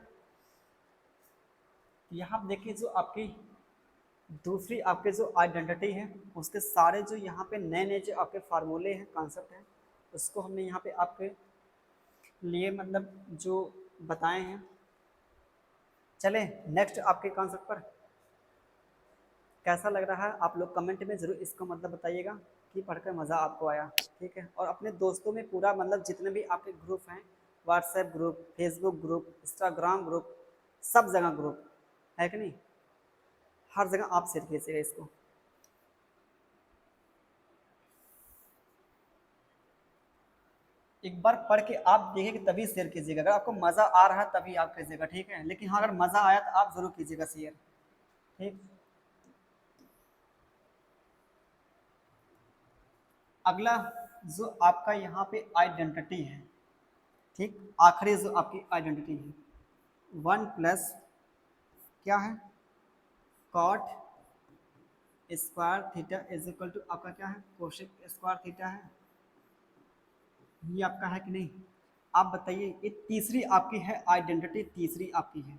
यहाँ देखिए जो आपकी दूसरी आपके जो आइडेंटिटी है उसके सारे जो यहाँ पे नए नए जो आपके फार्मूले हैं कॉन्सेप्ट हैं उसको हमने यहाँ पे आपके लिए मतलब जो बताए हैं। चले नेक्स्ट आपके कॉन्सेप्ट पर, कैसा लग रहा है आप लोग कमेंट में ज़रूर इसको मतलब बताइएगा कि पढ़कर मज़ा आपको आया, ठीक है। और अपने दोस्तों में पूरा मतलब जितने भी आपके ग्रुप हैं, WhatsApp group, Facebook group, Instagram group, सब जगह ग्रुप है कि नहीं, हर जगह आप शेयर कीजिएगा इसको। एक बार पढ़ के आप देखेंगे तभी शेयर कीजिएगा, अगर आपको मज़ा आ रहा है तभी आप कीजिएगा, ठीक है। लेकिन हाँ अगर मज़ा आया तो आप ज़रूर कीजिएगा शेयर, ठीक। अगला जो आपका यहाँ पे आइडेंटिटी है, ठीक, आखिरी जो आपकी आइडेंटिटी है 1 प्लस क्या है cot square theta is equal to आपका क्या है कोसेक स्क्वायर थीटा है, ये आपका है कि नहीं। आप बताइए, ये तीसरी आपकी है आइडेंटिटी, तीसरी आपकी है।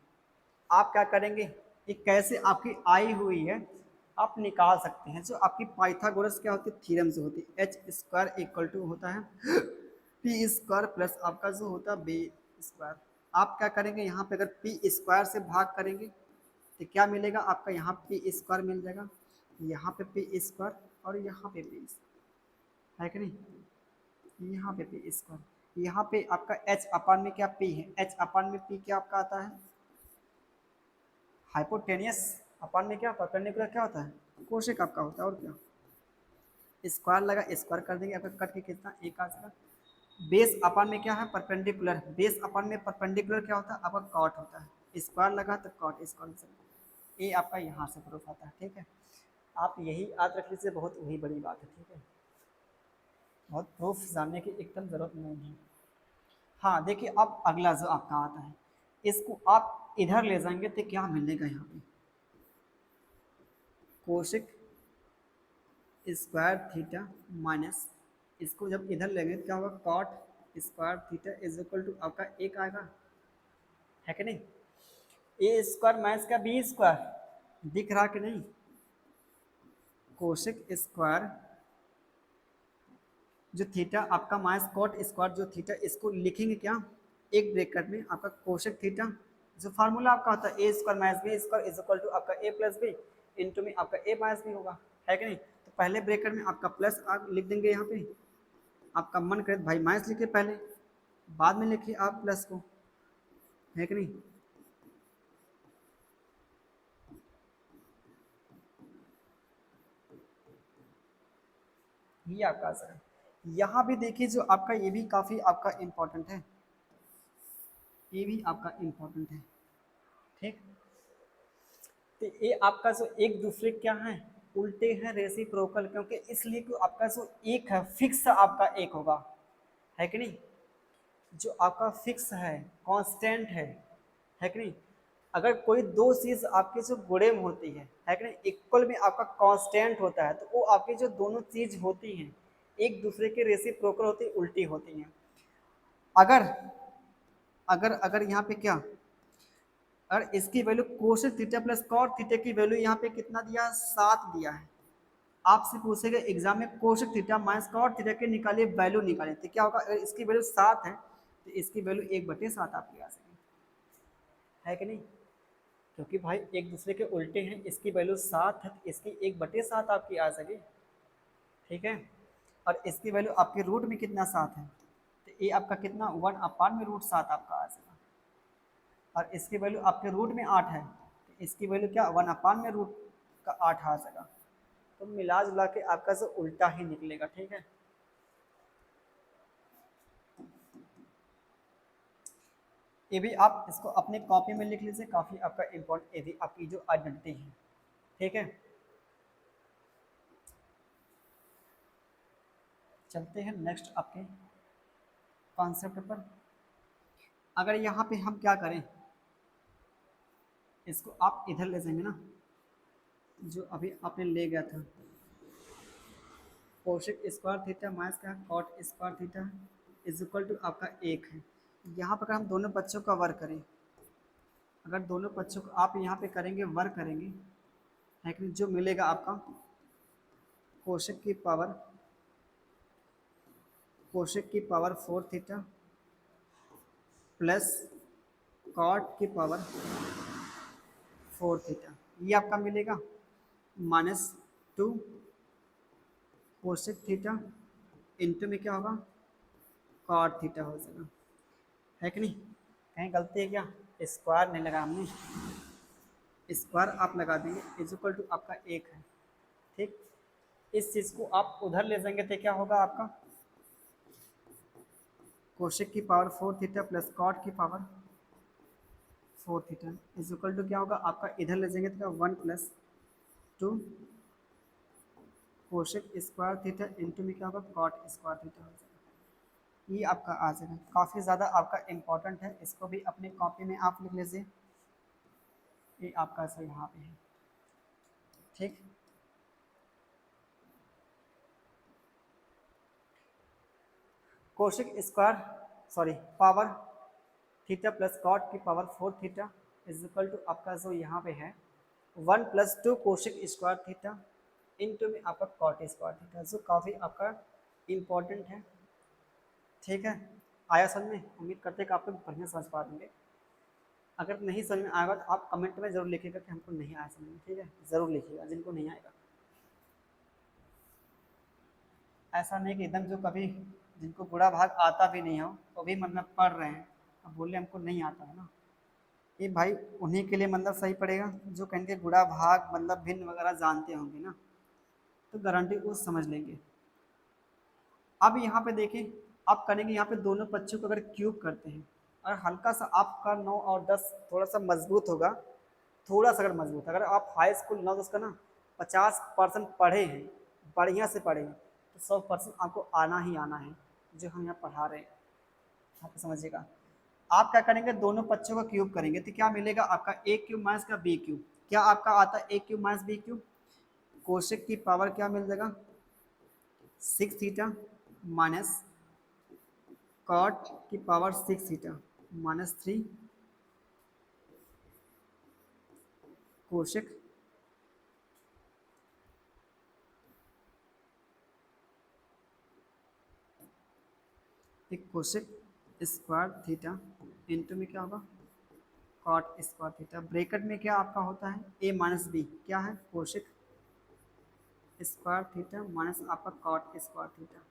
आप क्या करेंगे, ये कैसे आपकी आई हुई है आप निकाल सकते हैं। जो आपकी पाइथागोरस क्या होती है थ्योरम जो होती है, एच स्क्वायर इक्वल टू होता है पी स्क्वायर प्लस आपका जो होता है बी स्क्वायर। आप क्या करेंगे, यहाँ पे अगर पी स्क्वायर से भाग करेंगे तो क्या मिलेगा आपका, यहाँ पी स्क्वायर मिल जाएगा, यहाँ पे पी स्क्वायर और यहाँ पे पी है कि नहीं, यहाँ पे पी स्क्वायर, यहाँ पे आपका एच अपान में क्या पी है, एच अपान में पी क्या आपका आता है हाइपोटेनियस, अपान में क्या परपेंडिकुलर क्या होता है कोशेक आपका होता है, और क्या स्क्वायर लगा स्क्वायर कर देंगे आपका कट के कितना एक आ जाएगा। बेस अपान में क्या है परपेंडिकुलर, बेस अपान में परपेंडिकुलर क्या होता है आपका कॉट होता है, स्क्वायर लगा तो कॉट स्क्वायर, ये आपका यहाँ से प्रूफ आता है, ठीक है। आप यही याद रख लीजिए, बहुत वही बड़ी बात है, ठीक है, बहुत प्रूफ जानने की एकदम ज़रूरत नहीं है। हाँ देखिए अब अगला जो आपका आता है, इसको आप इधर ले जाएंगे तो क्या मिलेगा यहाँ पे कोशिक स्क्वायर थीटा माइनस, इसको जब इधर लेंगे तो क्या होगा cot square theta is equal to आपका एक आएगा, है कि नहीं। ए स्क्वायर माइनस का बी स्क्वायर दिख रहा कि नहीं, कोशिक स्क्वायर जो थीटा आपका माइनस कॉट स्क्वायर जो थीटा, इसको लिखेंगे क्या एक ब्रैकेट में आपका कोशिक थीटा, जो फार्मूला आपका होता है A square minus B square is equal to आपका ए प्लस बी इंटू में आपका ए माइनस बी होगा, है कि नहीं। तो पहले ब्रैकेट में आपका प्लस आप लिख देंगे, यहाँ पे आपका मन करे भाई माइनस लिखे पहले, बाद में लिखिए आप प्लस को, है कि नहीं। ये आपका आंसर है। यहाँ भी देखिए जो आपका ये भी काफ़ी आपका इम्पोर्टेंट है, ये भी आपका इम्पोर्टेंट है, ठीक। तो ये आपका जो एक दूसरे क्या है उल्टे हैं रेसिप्रोकल, क्योंकि इसलिए कि आपका जो एक है फिक्स आपका एक होगा, है कि नहीं, जो आपका फिक्स है कांस्टेंट है कि नहीं। अगर कोई दो चीज़ आपकी जो गुणे में होती है कि नहीं, इक्वल में आपका कांस्टेंट होता है तो वो आपकी जो दोनों चीज़ होती हैं एक दूसरे के रेसिप्रोकल होती है, उल्टी होती हैं। अगर अगर अगर यहाँ पे क्या, अगर इसकी value cosec theta plus cot theta की वैल्यू यहाँ पे कितना दिया है 7 दिया है, आपसे पूछेगा एग्जाम में cosec theta minus cot theta के निकालिए वैल्यू निकालिए, तो क्या होगा अगर इसकी वैल्यू 7 है तो इसकी वैल्यू 1/7 आपकी आ सकेगी, है कि नहीं। क्योंकि भाई एक दूसरे के उल्टे हैं, इसकी वैल्यू 7 है तो इसकी 1/7 आपकी आ सके, ठीक है। और इसकी वैल्यू आपके रूट में कितना 7 है तो ये आपका कितना 1/√7 आपका आ जाएगा, और इसकी वैल्यू आपके रूट में 8 है तो इसकी वैल्यू क्या 1/√8 आ जाएगा। तो मिला जुला के आपका जो उल्टा ही निकलेगा, ठीक है। ये भी आप इसको अपने कॉपी में लिख लीजिए, काफ़ी आपका इम्पोर्टेंट ये भी आपकी जो आइडेंटिटी है। ठीक है, चलते हैं नेक्स्ट आपके कॉन्सेप्ट पर। अगर यहाँ पे हम क्या करें, इसको आप इधर ले जाएंगे ना, जो अभी आपने ले गया था कोशेक स्क्वायर थीटा माइनस का cot square theta is equal to आपका एक है। यहाँ पर अगर हम दोनों पक्षों का वर्ग करें, अगर दोनों पक्षों को आप यहाँ पे करेंगे वर्ग करेंगे, है कि नहीं, जो मिलेगा आपका कोशेक की पावर 4 थीटा प्लस कॉट की पावर 4 थीटा, ये आपका मिलेगा माइनस 2 कोशेक थीटा इंटू में क्या होगा कॉट थीटा हो जाएगा, है कि नहीं। कहीं गलती है क्या, स्क्वायर नहीं लगा हमने, स्क्वायर आप लगा देंगे इज इक्वल टू आपका एक है। ठीक, इस चीज़ को आप उधर ले जाएंगे तो क्या होगा आपका कोशेक की पावर 4 थीटा प्लस कॉट की power 4 theta is equal to क्या होगा आपका, इधर ले जाएंगे तो 1 plus 2 cosec square theta into में क्या होगा कॉट स्क्वायर थीटा हो जाएगा। ये आपका आ जाएगा, काफ़ी ज़्यादा आपका इम्पोर्टेंट है, इसको भी अपने कॉपी में आप लिख लीजिए। ये आपका सर यहाँ पे है। ठीक, cosec square sorry power theta plus cot की power 4 theta is equal to आपका जो यहाँ पे है 1 plus 2 cosec square theta into में आपका कॉट स्क्वायर थीटा, जो काफ़ी आपका इम्पोर्टेंट है। ठीक है, आया समझ में, उम्मीद करते हैं कि आपको बढ़िया समझ पा देंगे। अगर नहीं समझ में आएगा तो आप कमेंट में ज़रूर लिखिएगा कि हमको नहीं आया समझ में। ठीक है, ज़रूर लिखिएगा जिनको नहीं आएगा, ऐसा नहीं कि एकदम जो कभी जिनको बुरा भाग आता भी नहीं हो वो भी मतलब पढ़ रहे हैं, अब बोले हमको नहीं आता है ना, ये भाई उन्हीं के लिए मतलब सही पड़ेगा जो कहेंगे बुरा भाग मतलब भिन्न वगैरह जानते होंगे ना, तो गारंटी वो समझ लेंगे। अब यहाँ पे देखें, आप करेंगे यहाँ पे दोनों पक्षों को अगर क्यूब करते हैं और हल्का सा आपका 9 और 10 थोड़ा सा मजबूत होगा, थोड़ा सा अगर मजबूत, अगर आप हाई स्कूल 9 10 का ना 50% पढ़े हैं, बढ़िया से पढ़े हैं, तो 100% आपको आना ही आना है जो हम यहाँ पढ़ा रहे हैं। आप समझिएगा, आप क्या करेंगे दोनों पक्षों का क्यूब करेंगे तो क्या मिलेगा आपका ए क्यूब माइनस का बी क्यूब, क्या आपका आता है ए cube minus B cube, cosec की पावर क्या मिल जाएगा 6 थीटा माइनस कॉट की power 6 theta minus 3 cosec cosec square theta into में क्या होगा कॉट स्क्वायर थीटा, ब्रैकेट में क्या आपका होता है ए माइनस बी, क्या है कोशेक स्क्वायर थीटा माइनस आपका cot square theta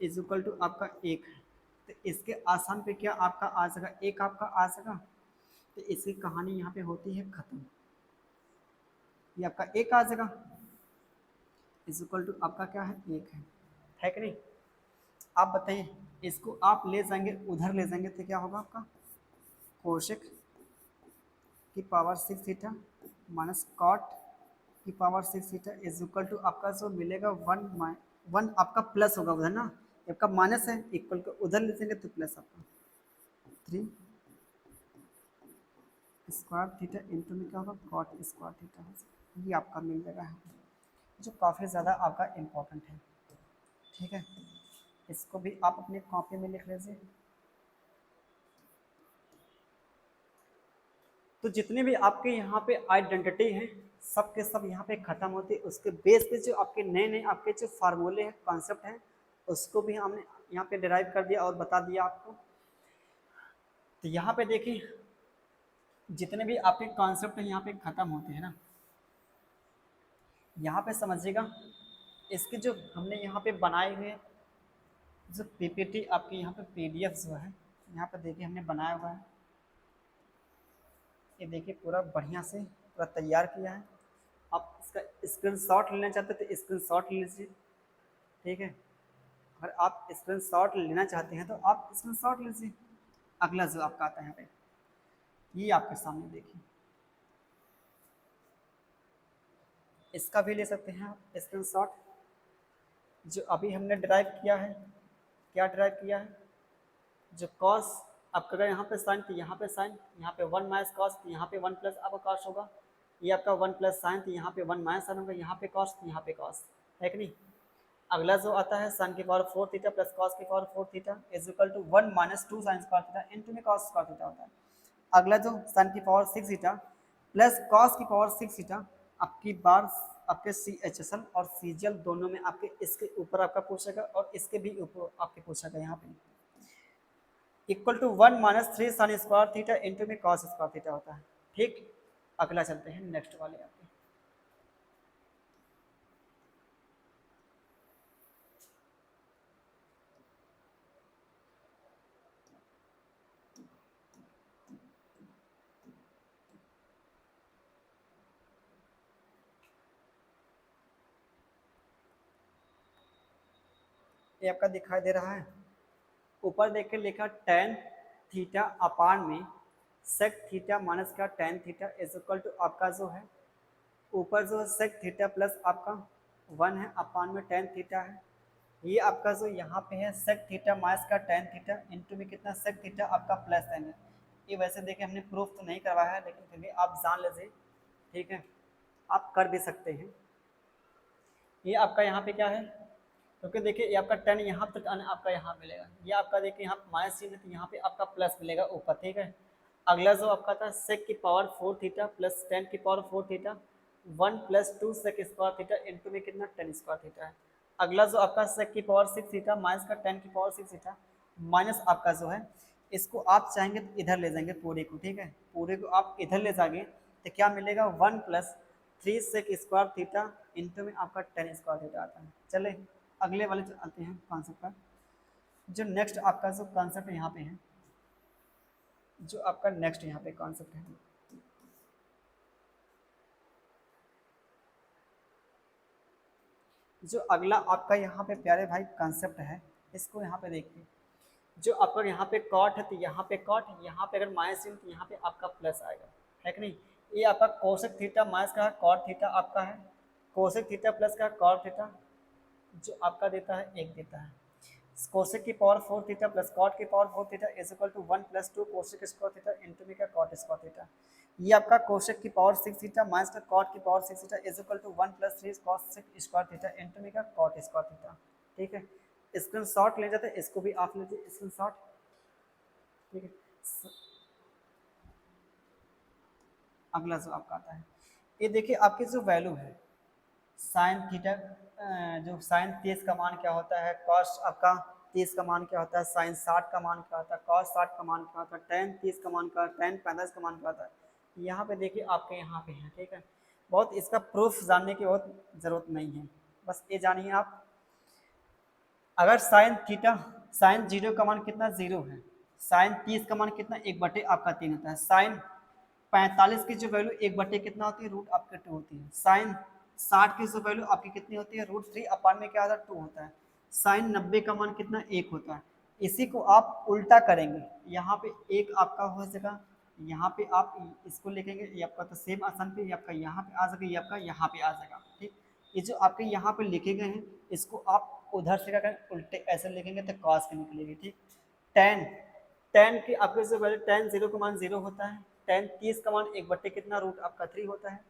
is equal to आपका एक है। तो इसके आसान पे क्या आपका आ जाएगा, एक आपका आ जाएगा, तो इसकी कहानी यहाँ पे होती है खत्म, ये आपका एक आ जाएगा इज इक्वल टू आपका क्या है एक है कि नहीं। आप बताइए, इसको आप ले जाएंगे उधर ले जाएंगे तो क्या होगा आपका कोशेक की पावर 6 थीटा माइनस कॉट की power 6 theta is equal to आपका जो मिलेगा 1 आपका प्लस होगा उधर ना, आपका माइनस है इक्वल का उधर ले जाएंगे तो प्लस आपका 3 स्क्वायर थीटा इंटू में क्या होगा कॉट स्क्वायर थीटा, ये आपका मिल जाएगा है, जो काफ़ी ज़्यादा आपका इम्पोर्टेंट है। ठीक है, इसको भी आप अपने कॉपी में लिख लीजिए। तो जितने भी आपके यहाँ पे आइडेंटिटी हैं सब के सब यहाँ पे ख़त्म होती है, उसके बेस पे जो आपके नए नए आपके जो फार्मूले हैं कॉन्सेप्ट हैं उसको भी हमने यहाँ पे डिराइव कर दिया और बता दिया आपको। तो यहाँ पे देखिए जितने भी आपके कॉन्सेप्ट हैं यहाँ पे ख़त्म होते हैं ना, यहाँ पे समझिएगा इसके जो हमने यहाँ पे बनाए हुए जो पीपीटी आपके यहाँ पे पीडीएफ जो है यहाँ पे देखिए हमने बनाया हुआ है, ये देखिए पूरा बढ़िया से पूरा तैयार किया है। आप इसका स्क्रीनशॉट लेना चाहते हैं तो स्क्रीनशॉट ले लीजिए। ठीक है, अगर आप स्क्रीनशॉट लेना चाहते हैं तो आप स्क्रीनशॉट लीजिए, अगला जो आपका आता है यहाँ पे, ये आपके सामने देखिए, इसका भी ले सकते हैं आप स्क्रीनशॉट। जो अभी हमने ड्राइव किया है, क्या ड्राइव किया है, जो कॉस आपका अगर यहाँ पे साइन तो यहाँ पे साइन, यहाँ पे 1 माइनस कॉस तो यहाँ पे 1 प्लस आपका कॉस होगा, ये आपका 1 प्लस साइन तो यहाँ पे 1 माइनस साइन होगा, यहाँ पे कॉस तो यहाँ पे कॉस, है कि नहीं। अगला जो आता है साइन की पावर 4 थीटा प्लस कॉस की power 4 theta is equal to 1 minus 2 sine square theta into में कॉस स्क्वायर थीटा होता है। अगला जो साइन की पावर 6 थीटा प्लस कॉस की पावर 6 थीटा आपकी बार आपके सी एच एस एल और सी जी एल दोनों में आपके इसके ऊपर आपका पूछेगा और इसके भी ऊपर आपके पूछेगा, यहाँ पे equal to 1 minus 3 sine square theta into में कॉस स्क्वायर थीटा होता है। ठीक, अगला चलते हैं नेक्स्ट वाले आपके। ये आपका दिखाई दे रहा है, ऊपर देख के लिखा टेन थीटा अपान में सेक थीटा माइनस का tan theta is equal to आपका जो है ऊपर जो है सेक थीटा प्लस आपका 1 है अपान में टेन थीटा है। ये आपका जो यहाँ पे है सेक थीटा माइनस का टेन थीटा इंटू में कितना सेक थीटा आपका प्लस टेन है। ये वैसे देखिए हमने प्रूफ तो नहीं करवाया है लेकिन फिर भी आप जान लीजिए, ठीक है, आप कर भी सकते हैं। ये आपका यहाँ पे क्या है, क्योंकि देखिए ये आपका टेन यहाँ तक आपका यहाँ मिलेगा, ये आपका देखिए यहाँ माइनस चिन्ह तो यहाँ पे आपका प्लस मिलेगा ऊपर, ठीक है। अगला जो आपका था सेक की पावर 4 थीटा प्लस टेन की power 4 theta 1 plus 2 sec square theta into में कितना टेन स्क्वायर थीटा है। अगला जो आपका सेक की पावर 6 थीटा माइनस का टेन की पावर 6 थीटा माइनस आपका जो है इसको आप चाहेंगे तो इधर ले जाएंगे पूरे को, ठीक है, पूरे को आप इधर ले जाएंगे तो क्या मिलेगा 1 plus 3 sec square theta into में आपका टेन स्क्वायर थीटा आता है। चले अगले वाले आते हैं कॉन्सेप्ट पर। जो नेक्स्ट आपका जो कॉन्सेप्ट यहाँ पे है, जो आपका नेक्स्ट यहाँ पे कॉन्सेप्ट है, जो अगला आपका यहाँ पे प्यारे भाई कॉन्सेप्ट है, इसको यहाँ पे देखिए। जो आपका यहाँ पे कॉट है तो यहाँ पे कॉट, यहाँ पे अगर माइनस है तो यहाँ पे आपका प्लस आएगा, है कि नहीं। ये आपका कोसेक थीटा माइनस का है कॉट थीटा आपका है, कोसेक थीटा प्लस का कॉट थीटा जो आपका देता है एक देता है कोसेक की पावर 4 थीटा प्लस कॉट की power 4 theta is equal to 1 plus 2 cosec square theta into में का कॉट स्क्वायर थीटा। ये आपका कोसेक की पावर 6 थीटा माइनस का कॉट की power 6 theta is equal to 1 plus 3 cosec square theta into में का कॉट स्क्वायर थीटा, ठीक है। स्क्रीनशॉट ले जाते हैं, इसको भी आप लीजिए स्क्रीनशॉट, ठीक है। अगला जो आपका आता है, ये देखिए आपकी जो वैल्यू है साइन थीटा, जो साइन 30 का मान क्या होता है, कॉस आपका 30 का मान क्या होता है, साइन 60 का मान क्या होता है, कॉस 60 का मान क्या होता है, टेन 30 का मान क्या, टेन 45 का मान क्या होता है। यहाँ पे देखिए आपके यहाँ पे है, ठीक है। बहुत इसका प्रूफ जानने की बहुत ज़रूरत नहीं है, बस ये जानिए आप अगर साइन थीटा साइन 0 का मान कितना 0 है, साइन 30 का मान कितना 1/3 आपका 3 होता है, साइन 45 की जो वैल्यू 1/3 कितना होती है रूट आपके 2 होती है, साइन 60 की जो वैल्यू आपकी कितनी होती है रूट 3 अपान में क्या होता है 2 होता है, साइन 90 का मान कितना 1 होता है। इसी को आप उल्टा करेंगे, यहाँ पे एक आपका हो जाएगा, यहाँ पे आप इसको लिखेंगे, ये आपका तो सेम आसान पे ये आपका यहाँ पे आ जाएगा, ये आपका यहाँ पे आ जाएगा, ठीक। ये जो आपके यहाँ पे लिखे गए हैं इसको आप उधर से क्या करें उल्टे ऐसे लिखेंगे तो कॉस के निकलेगी, ठीक। टेन टेन की आपके जो वैल्यू टेन 0 का मान 0 होता है, टेन 30 का मान 1/3 कितना रूट आपका 3 होता है,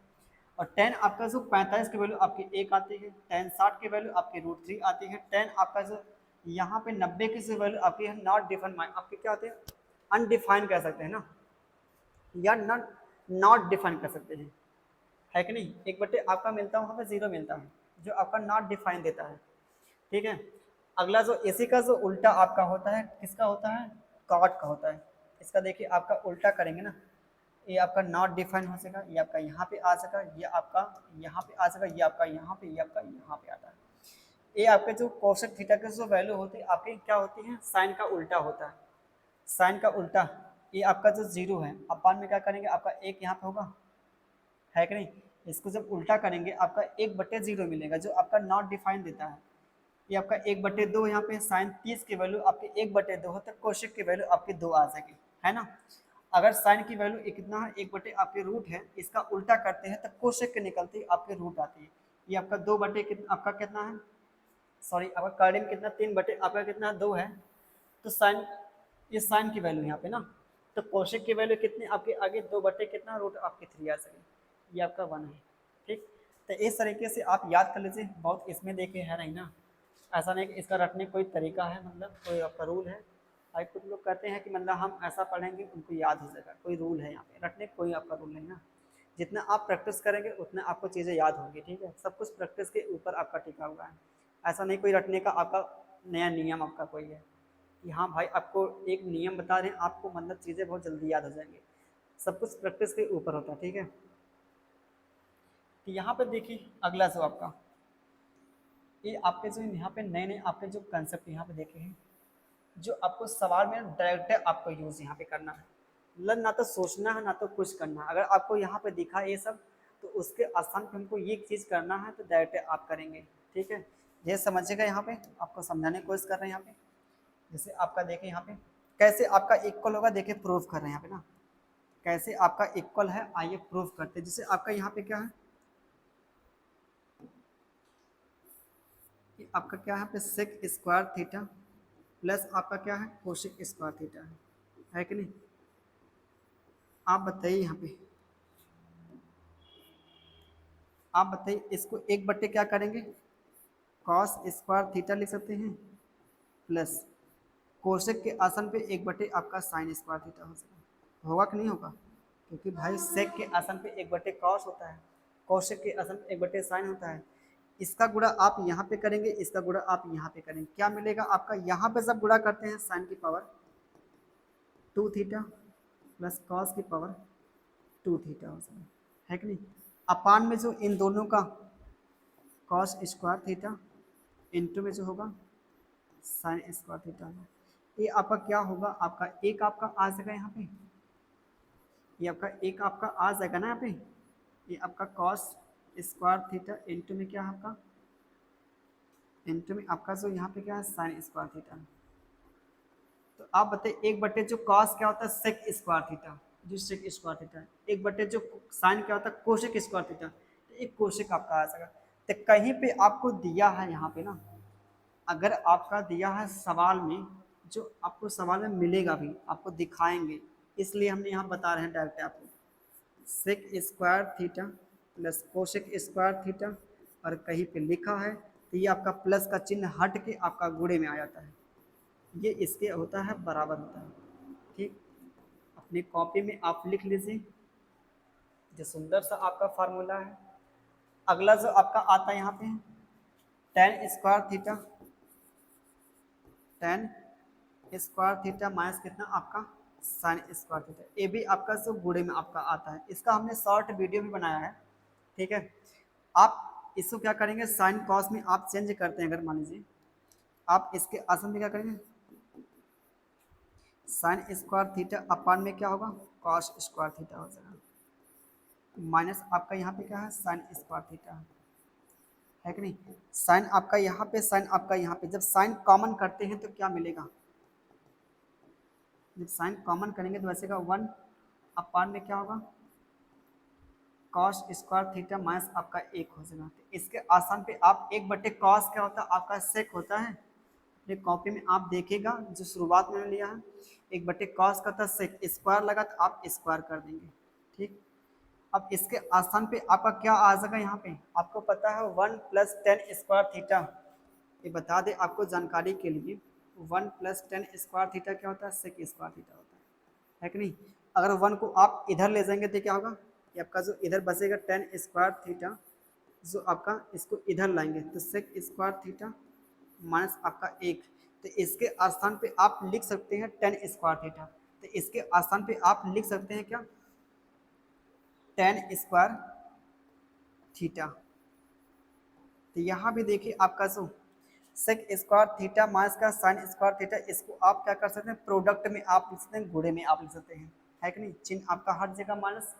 और टेन आपका जो 45 की वैल्यू आपकी 1 आती है, टेन 60 की वैल्यू आपकी रूट 3 आती है, टेन आपका जो यहाँ पे 90 की जो वैल्यू आपकी है नॉट डिफाइंड, आपके क्या होते हैं अनडिफाइंड कह सकते हैं ना, या नॉट डिफाइन कर सकते हैं, है कि नहीं। 1/3 आपका मिलता है वहाँ पे 0 मिलता है जो आपका नॉट डिफाइन देता है, ठीक है। अगला जो इसी का जो उल्टा आपका होता है किसका होता है कॉट का होता है, इसका देखिए आपका उल्टा करेंगे ना, ये आपका नॉट डिफाइन हो जाएगा, ये आपका यहाँ पे आ जाएगा, ये आपका यहाँ पे आ जाएगा, ये आपका यहाँ पे, ये आपका यहाँ पे आता है। ये आपके जो कोसेक थीटा की जो वैल्यू होती है आपकी क्या होती है साइन का उल्टा होता है, साइन का उल्टा, ये आपका जो 0 है अपान में क्या करेंगे आपका 1 यहाँ पे होगा, है कि नहीं। इसको जब उल्टा करेंगे आपका 1/0 मिलेगा जो आपका नॉट डिफाइन देता है, ये आपका 1/2 यहाँ पे साइन 30 की वैल्यू आपकी 1/2 है तो कोशेक की वैल्यू आपकी 2 आ जाएगी, है ना। अगर साइन की वैल्यू कितना है, 1 बटे आपके रूट है, इसका उल्टा करते हैं तो कोशेक के निकलते ही आपके रूट आती है। ये आपका 2 बटे आपका कितना है, सॉरी आपका कार्डिन कितना 3 बटे आपका कितना 2 है। तो साइन, ये साइन की वैल्यू यहाँ पे ना, तो कोशेक की वैल्यू कितनी आपके आगे 2 बटे कितना रूट आपके 3 आ सके, ये आपका 1 है। ठीक, तो इस तरीके से आप याद कर लीजिए, बहुत इसमें देखे है नहीं ना, ऐसा नहीं कि इसका रटने कोई तरीका है, मतलब कोई आपका रूल है। भाई कुछ लोग कहते हैं कि मतलब हम ऐसा पढ़ेंगे उनको याद हो जाएगा, कोई रूल है यहाँ पे रटने, कोई आपका रूल नहीं ना। जितना आप प्रैक्टिस करेंगे उतना आपको चीज़ें याद होंगी। ठीक है, सब कुछ प्रैक्टिस के ऊपर आपका टिका हुआ है, ऐसा नहीं कोई रटने का आपका नया नियम आपका कोई है कि हाँ भाई आपको एक नियम बता रहे हैं, आपको मतलब चीज़ें बहुत जल्दी याद हो जाएंगी, सब कुछ प्रैक्टिस के ऊपर होता है। ठीक है, तो यहाँ पे देखिए अगला जो आपका, ये आपके जो यहाँ पे नए नए आपके जो कंसेप्ट यहाँ पे देखे हैं, जो आपको सवाल में डायरेक्ट आपको यूज़ यहाँ पे करना है, मतलब ना तो सोचना है ना तो कुछ करना है। अगर आपको यहाँ पे दिखा ये सब तो उसके आसान पे हमको ये चीज़ करना है तो डायरेक्ट आप करेंगे। ठीक है, ये समझिएगा, यहाँ पे आपको समझाने की कोशिश कर रहे हैं। यहाँ पे जैसे आपका देखें यहाँ पे कैसे आपका इक्वल होगा, देखिए प्रूफ कर रहे हैं यहाँ पे ना, कैसे आपका इक्वल है आइए प्रूफ करते हैं। जैसे आपका यहाँ पे क्या है, कि आपका क्या है यहाँ पे सेक स्क्वायर थीटा प्लस आपका क्या है कोशिक स्क्वायर थीटा है कि नहीं। आप बताइए यहाँ पे, आप बताइए इसको 1 बटे क्या करेंगे, कॉस स्क्वायर थीटा लिख सकते हैं प्लस कोसेक के आसन पे 1 बटे आपका साइन स्क्वायर थीटा हो सकता होगा कि नहीं होगा, क्योंकि भाई सेक के आसन पे 1 बटे कॉस होता है, कोसेक के आसन पे 1 बटे साइन होता है। इसका गुणा आप यहाँ पे करेंगे, इसका गुणा आप यहाँ पे करेंगे, क्या मिलेगा आपका, यहाँ पे सब गुणा करते हैं साइन की पावर 2 थीटा प्लस कॉस की पावर 2 थीटा हो सकता है कि नहीं। अपान में जो इन दोनों का कॉस स्क्वायर थीटा इंटू में जो होगा साइन स्क्वायर थीटा है, ये आपका क्या होगा, आपका एक आपका आ जाएगा यहाँ पे, ये आपका एक आपका आ जाएगा ना यहाँ पे, ये आपका कॉस स्क्वायर थीटा इंटू में क्या है आपका, इंटू में आपका जो यहाँ पे क्या है साइन स्क्वायर थीटा। तो आप बताइए 1 बटे जो कॉस क्या होता है सेक स्क्वायर थीटा, जो सेक स्क्वायर थीटा है, 1 बटे जो साइन क्या होता है कोशेक स्क्वायर थीटा, तो एक कोशेक आपका आ जाएगा। तो कहीं पे आपको दिया है यहाँ पे ना, अगर आपका दिया है सवाल में, जो आपको सवाल में मिलेगा भी आपको दिखाएंगे, इसलिए हमने यहाँ बता रहे हैं डायरेक्ट आपको sec square theta plus cosec square theta, और कहीं पे लिखा है तो ये आपका प्लस का चिन्ह हट के आपका गुणे में आ जाता है, ये इसके होता है बराबर होता है। ठीक, अपनी कॉपी में आप लिख लीजिए, जो सुंदर सा आपका फार्मूला है। अगला जो आपका आता है यहाँ पे ten square theta, ten square theta minus कितना आपका साइन स्क्वायर थीटा, ये भी आपका जो गुणे में आपका आता है, इसका हमने शॉर्ट वीडियो भी बनाया है। ठीक है, आप इसको क्या करेंगे साइन कॉस में आप चेंज करते हैं, अगर मान लीजिए आप इसके आसन में क्या करेंगे साइन स्क्वायर थीटा अपान में क्या होगा कॉस स्क्वायर थीटा हो जाएगा, माइनस आपका यहाँ पे क्या है साइन स्क्वायर थीटा है कि नहीं। साइन आपका यहाँ पे, साइन आपका यहाँ पे, जब साइन कॉमन करते हैं तो क्या मिलेगा, जब साइन कॉमन करेंगे तो वैसे का 1 अपान में क्या होगा कॉस स्क्वायर थीटा माइनस आपका 1 हो जाएगा। तो इसके आसान पे आप 1 बटे कॉस क्या होता है आपका सेक होता है, अपने कॉपी में आप देखेगा जो शुरुआत में लिया है 1 बटे कॉस का था सेक, स्क्वायर लगा तो आप स्क्वायर कर देंगे। ठीक, अब इसके आसान पे आपका क्या आ जाएगा, यहाँ पे आपको पता है 1 प्लस 10 स्क्वायर थीटा, ये बता दें आपको जानकारी के लिए 1 प्लस 10 स्क्वायर थीटा क्या होता है सेक स्क्वायर थीटा होता है कि नहीं। अगर 1 को आप इधर ले जाएंगे तो क्या होगा, ये आपका जो इधर बचेगा 10 स्क्वायर थीटा, जो आपका इसको इधर लाएंगे तो सेक स्क्वायर थीटा माइनस आपका 1, तो इसके स्थान पे आप लिख सकते हैं 10 स्क्वायर थीटा, तो इसके स्थान पे आप लिख सकते हैं क्या 10 स्क्वायर थीटा। तो यहाँ भी देखिए आपका जो सेक स्क्वायर थीटा माइनस का साइन स्क्वायर थीटा, इसको आप क्या कर सकते हैं प्रोडक्ट में आप लिख सकते हैं, गुणे में आप लिख सकते हैं, है कि नहीं। चिन्ह आपका हर जगह माइनस,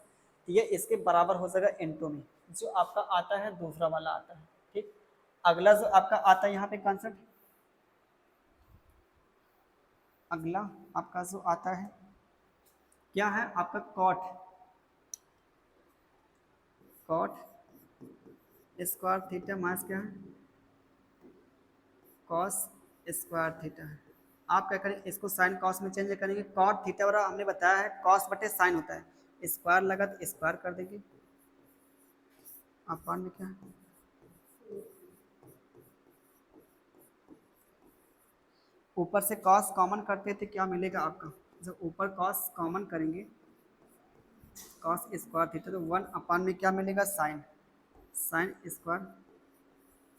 ये इसके बराबर हो जाएगा इनटू में, जो आपका आता है दूसरा वाला आता है। ठीक, अगला जो आपका आता है यहाँ पे कॉन्सेप्ट, अगला आपका जो आता है क्या है आपका cot, cot square theta minus क्या है कॉस स्क्वायर थीटा है। आप क्या करें इसको साइन कॉस में चेंज करेंगे, कॉट थीटा बराबर हमने बताया है कॉस बटे साइन होता है, स्क्वायर लगा तो स्क्वायर कर देंगे, अपान में क्या है ऊपर से कॉस कॉमन करते थे क्या मिलेगा आपका, जब ऊपर कॉस कॉमन करेंगे कॉस स्क्वायर थीटा तो 1 अपान में क्या मिलेगा sine, sine square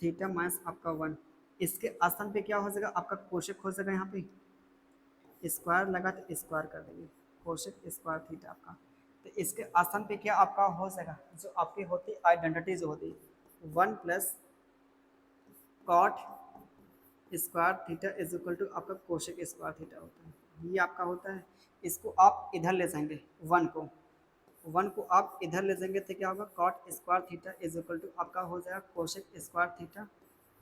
theta minus आपका 1, इसके स्थान पे क्या हो जाएगा आपका कोशेक हो जाएगा, यहाँ पे स्क्वायर लगा तो स्क्वायर कर देंगे कोशेक स्क्वायर थीटा आपका, तो इसके स्थान पे क्या आपका हो जाएगा जो आपकी होती आइडेंटिटी जो होती 1 plus cot square theta is equal to आपका कोशेक स्क्वायर थीटा होता है, ये आपका होता है। इसको आप इधर ले जाएंगे 1 को, 1 को आप इधर ले जाएंगे तो क्या होगा cot square theta is equal to आपका हो जाएगा कोशेक स्क्वायर थीटा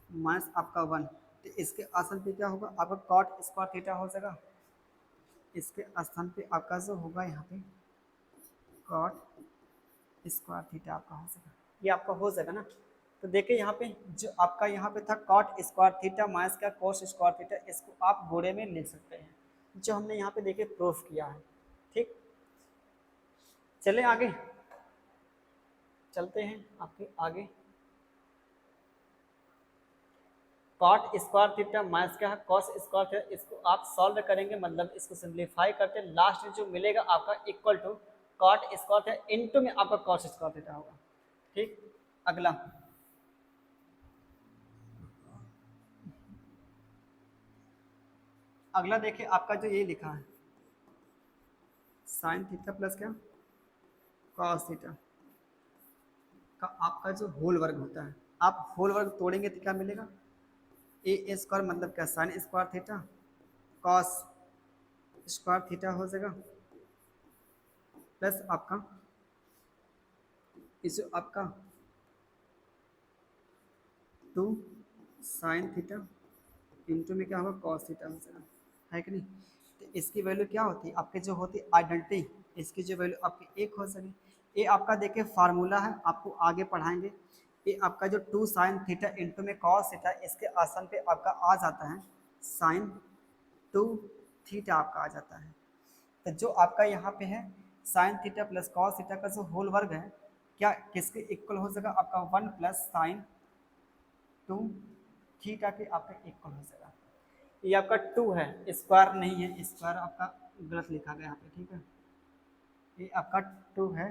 माइनस आपका 1, तो इसके स्थान पे क्या होगा आपका कॉट स्क्वायर थीटा हो जाएगा, इसके स्थान पे आपका जो होगा यहाँ पे कॉट स्क्वायर थीटा आपका हो जाएगा, ये आपका हो जाएगा ना। तो देखिए यहाँ पे जो आपका यहाँ पे था कॉट स्क्वायर थीटा माइनस का कोस स्क्वायर थीटा, इसको आप गोड़े में लिख सकते हैं जो हमने यहाँ पे देखिए प्रूफ किया है। ठीक, चले आगे, चलते हैं आपके आगे। कॉट स्क्वायर थीटा माइनस क्या है कॉस स्क्वायर थीटा, इसको आप सॉल्व करेंगे मतलब इसको सिंप्लीफाई करते लास्ट में जो मिलेगा आपका equal to cot square theta into में आपका कॉस स्क्वायर थीटा होगा। ठीक, अगला अगला देखिए आपका जो ये लिखा है साइन थीटा प्लस क्या कॉस थीटा का आपका जो होल वर्ग होता है, आप होल वर्ग तोड़ेंगे तो क्या मिलेगा ए स्क्वायर मतलब क्या sign square theta cos square theta हो जाएगा प्लस आपका इस जो आपका 2 साइन थीटा इंटू में क्या होगा कॉस थीटा हो जाएगा, है कि नहीं। तो इसकी वैल्यू क्या होती है आपके जो होती है आइडेंटिटी, इसकी जो वैल्यू आपकी 1 हो सके, ये आपका देखिए फार्मूला है आपको आगे पढ़ाएंगे, ये आपका जो 2 साइन थीटा इंटू में कॉस थीटा इसके आसन पे आपका आ जाता है साइन 2 थीटा आपका आ जाता है। तो जो आपका यहाँ पे है sine theta plus cos theta का जो होल वर्ग है क्या किसके इक्वल हो जाएगा आपका 1 प्लस साइन 2 थीटा के आपका इक्वल हो जाएगा। ये आपका 2 है स्क्वायर नहीं है, स्क्वायर आपका गलत लिखा गया यहाँ पे। ठीक है, ये आपका 2 है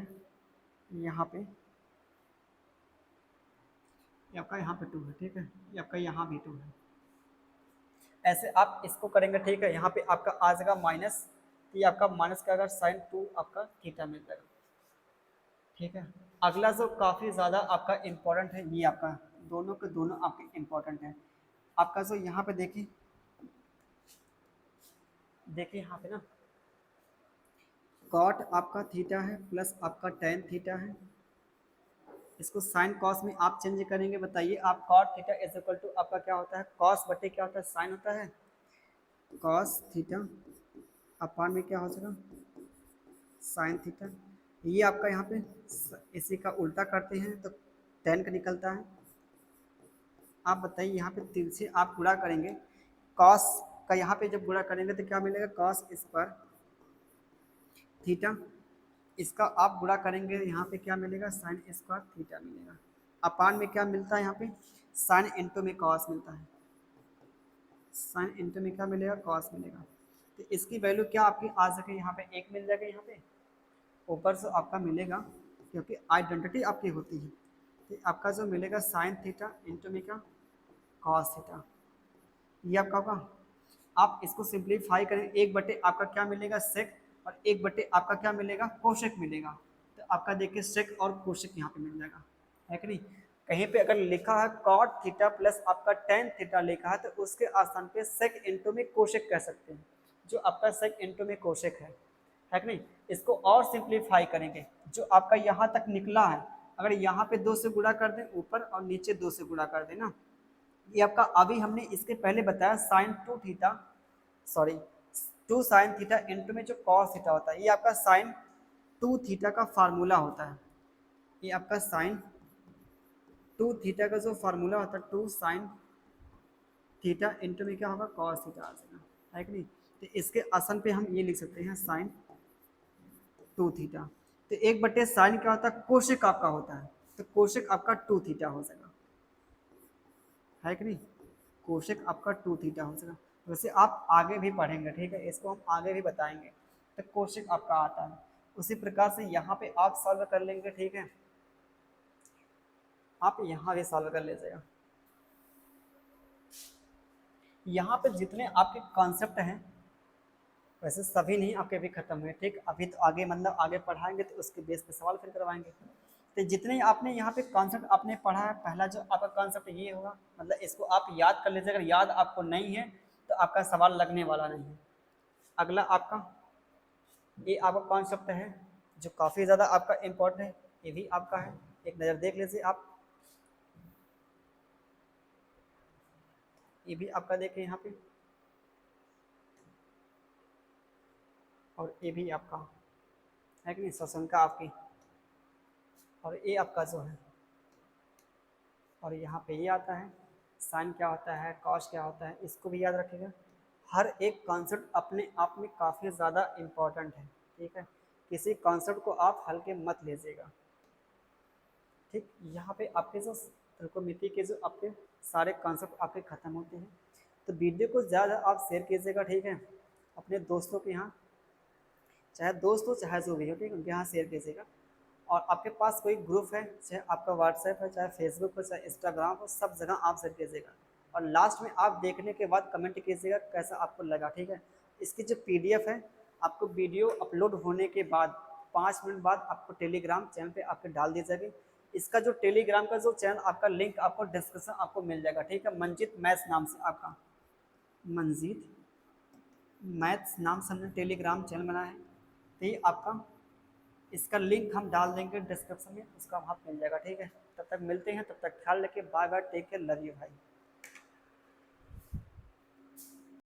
यहाँ पे, ये आपका यहाँ पे 2 है। ठीक है, ये आपका यहाँ भी 2 है, ऐसे आप इसको करेंगे। ठीक है, यहाँ पे आपका आ जाएगा माइनस, तो ये आपका माइनस का अगर साइन 2 आपका थीटा मिल जाएगा। ठीक है, अगला जो काफ़ी ज़्यादा आपका इम्पोर्टेंट है, ये आपका दोनों के दोनों आपके इम्पोर्टेंट है। आपका जो यहाँ पे देखिए देखिए यहाँ पे ना कॉट आपका थीटा है प्लस आपका टेन थीटा है, इसको साइन कॉस में आप चेंज करेंगे। बताइए आप cot theta is equal to आपका क्या होता है कॉस बटे क्या होता है साइन होता है कॉस थीटा अपान में क्या हो जाएगा साइन थीटा। ये आपका यहाँ पे इसी का उल्टा करते हैं तो टेन का निकलता है। आप बताइए यहाँ पे 3 से आप गुणा करेंगे कॉस का, यहाँ पे जब गुणा करेंगे तो क्या मिलेगा कॉस स्क्वायर थीटा, इसका आप गुणा करेंगे यहाँ पे क्या मिलेगा साइन स्क्वायर थीटा मिलेगा। अपान में क्या मिलता है यहाँ पे साइन इंटू में कॉस मिलता है, साइन इंटू में क्या मिलेगा कॉस मिलेगा। तो इसकी वैल्यू क्या आपकी आ सके यहाँ पे 1 मिल जाएगा, यहाँ पे ऊपर से आपका मिलेगा क्योंकि आइडेंटिटी आपकी होती है। तो आपका जो मिलेगा साइन थीटा इंटू में क्या कॉस थीटा, ये आपका होगा। आप इसको सिंप्लीफाई करें, 1 बटे आपका क्या मिलेगा सेक और 1 बटे आपका क्या मिलेगा कोशेक मिलेगा। तो आपका देखिए सेक और कोशेक यहाँ पे मिल जाएगा, है कि नहीं। कहीं पे अगर लिखा है कॉट थीटा प्लस आपका टेन थीटा लिखा है तो उसके स्थान पे सेक इंटू में कोशेक कह सकते हैं, जो आपका सेक इंटू में कोशेक है कि नहीं। इसको और सिंप्लीफाई करेंगे, जो आपका यहाँ तक निकला है अगर यहाँ पे 2 से गुणा कर दें ऊपर और नीचे 2 से गुणा कर दें ना, ये आपका अभी हमने इसके पहले बताया sine 2 theta sorry 2 sine theta into में जो कॉस थीटा होता है, ये आपका साइन 2 थीटा का फार्मूला होता है। ये आपका साइन 2 थीटा का जो फार्मूला होता है 2 साइन थीटा इंटू में क्या होगा कॉस थीटा आ जाएगा, है कि नहीं। तो इसके आसन पे हम ये लिख सकते हैं साइन 2 थीटा। तो 1/, साइन क्या होता है कोशिक आपका होता है, तो कोशिक आपका 2 थीटा हो जाएगा, है कि नहीं। कोशिक आपका 2 थीटा हो जाएगा। वैसे आप आगे भी पढ़ेंगे, ठीक है, इसको हम आगे भी बताएंगे। तो कोशिक आपका आता है, उसी प्रकार से यहाँ पे आप सॉल्व कर लेंगे, ठीक है। आप यहाँ भी सॉल्व कर लीजिएगा। यहाँ पे जितने आपके कॉन्सेप्ट हैं वैसे सभी नहीं आपके अभी खत्म हुए, ठीक। अभी तो आगे मतलब आगे पढ़ाएंगे तो उसके बेस पे सवाल फिर करवाएंगे। तो जितने आपने यहाँ पे कॉन्सेप्ट आपने पढ़ा है, पहला जो आपका कॉन्सेप्ट ये होगा, मतलब इसको आप याद कर लीजिए। अगर याद आपको नहीं है तो आपका सवाल लगने वाला नहीं है। अगला आपका ये आपका कॉन्सेप्ट है जो काफ़ी ज़्यादा आपका इम्पोर्टेंट है, ये भी आपका है, एक नज़र देख लीजिए आप। ये भी आपका देखें यहाँ पे, और ये भी आपका है कि नहीं, स्वशंका आपकी। और ये आपका जो है, और यहाँ पे ये आता है साइन क्या होता है, कॉस क्या होता है, इसको भी याद रखिएगा। हर एक कॉन्सेप्ट अपने आप में काफ़ी ज़्यादा इम्पोर्टेंट है, ठीक है। किसी कॉन्सेप्ट को आप हल्के मत लीजिएगा, ठीक। यहाँ पे आपके जो त्रिकोणमिति के जो आपके सारे कॉन्सेप्ट आपके ख़त्म होते हैं। तो वीडियो को ज़्यादा आप शेयर कीजिएगा, ठीक है, अपने दोस्तों के यहाँ, चाहे दोस्त हो चाहे जो भी हो, ठीक है, उनके यहाँ शेयर कीजिएगा। और आपके पास कोई ग्रुप है, चाहे आपका व्हाट्सएप है, चाहे फेसबुक हो, चाहे इंस्टाग्राम हो, सब जगह आप शेयर कीजिएगा। और लास्ट में आप देखने के बाद कमेंट कीजिएगा कैसा आपको लगा, ठीक है। इसकी जो PDF है आपको वीडियो अपलोड होने के बाद 5 मिनट बाद आपको टेलीग्राम चैनल पे आपके डाल दी जाएगी। इसका जो टेलीग्राम का जो चैनल आपका लिंक आपको डिस्क्रिप्शन आपको मिल जाएगा, ठीक है। मंजीत मैथ्स नाम से आपका, मंजीत मैथ्स नाम से हमने टेलीग्राम चैनल बनाया है। तो ये आपका, इसका लिंक हम डाल देंगे डिस्क्रिप्शन में, उसका वहाँ मिल जाएगा, ठीक है। तब तक मिलते हैं, तब तक ख्याल रखिए, bye bye, take care, love you भाई।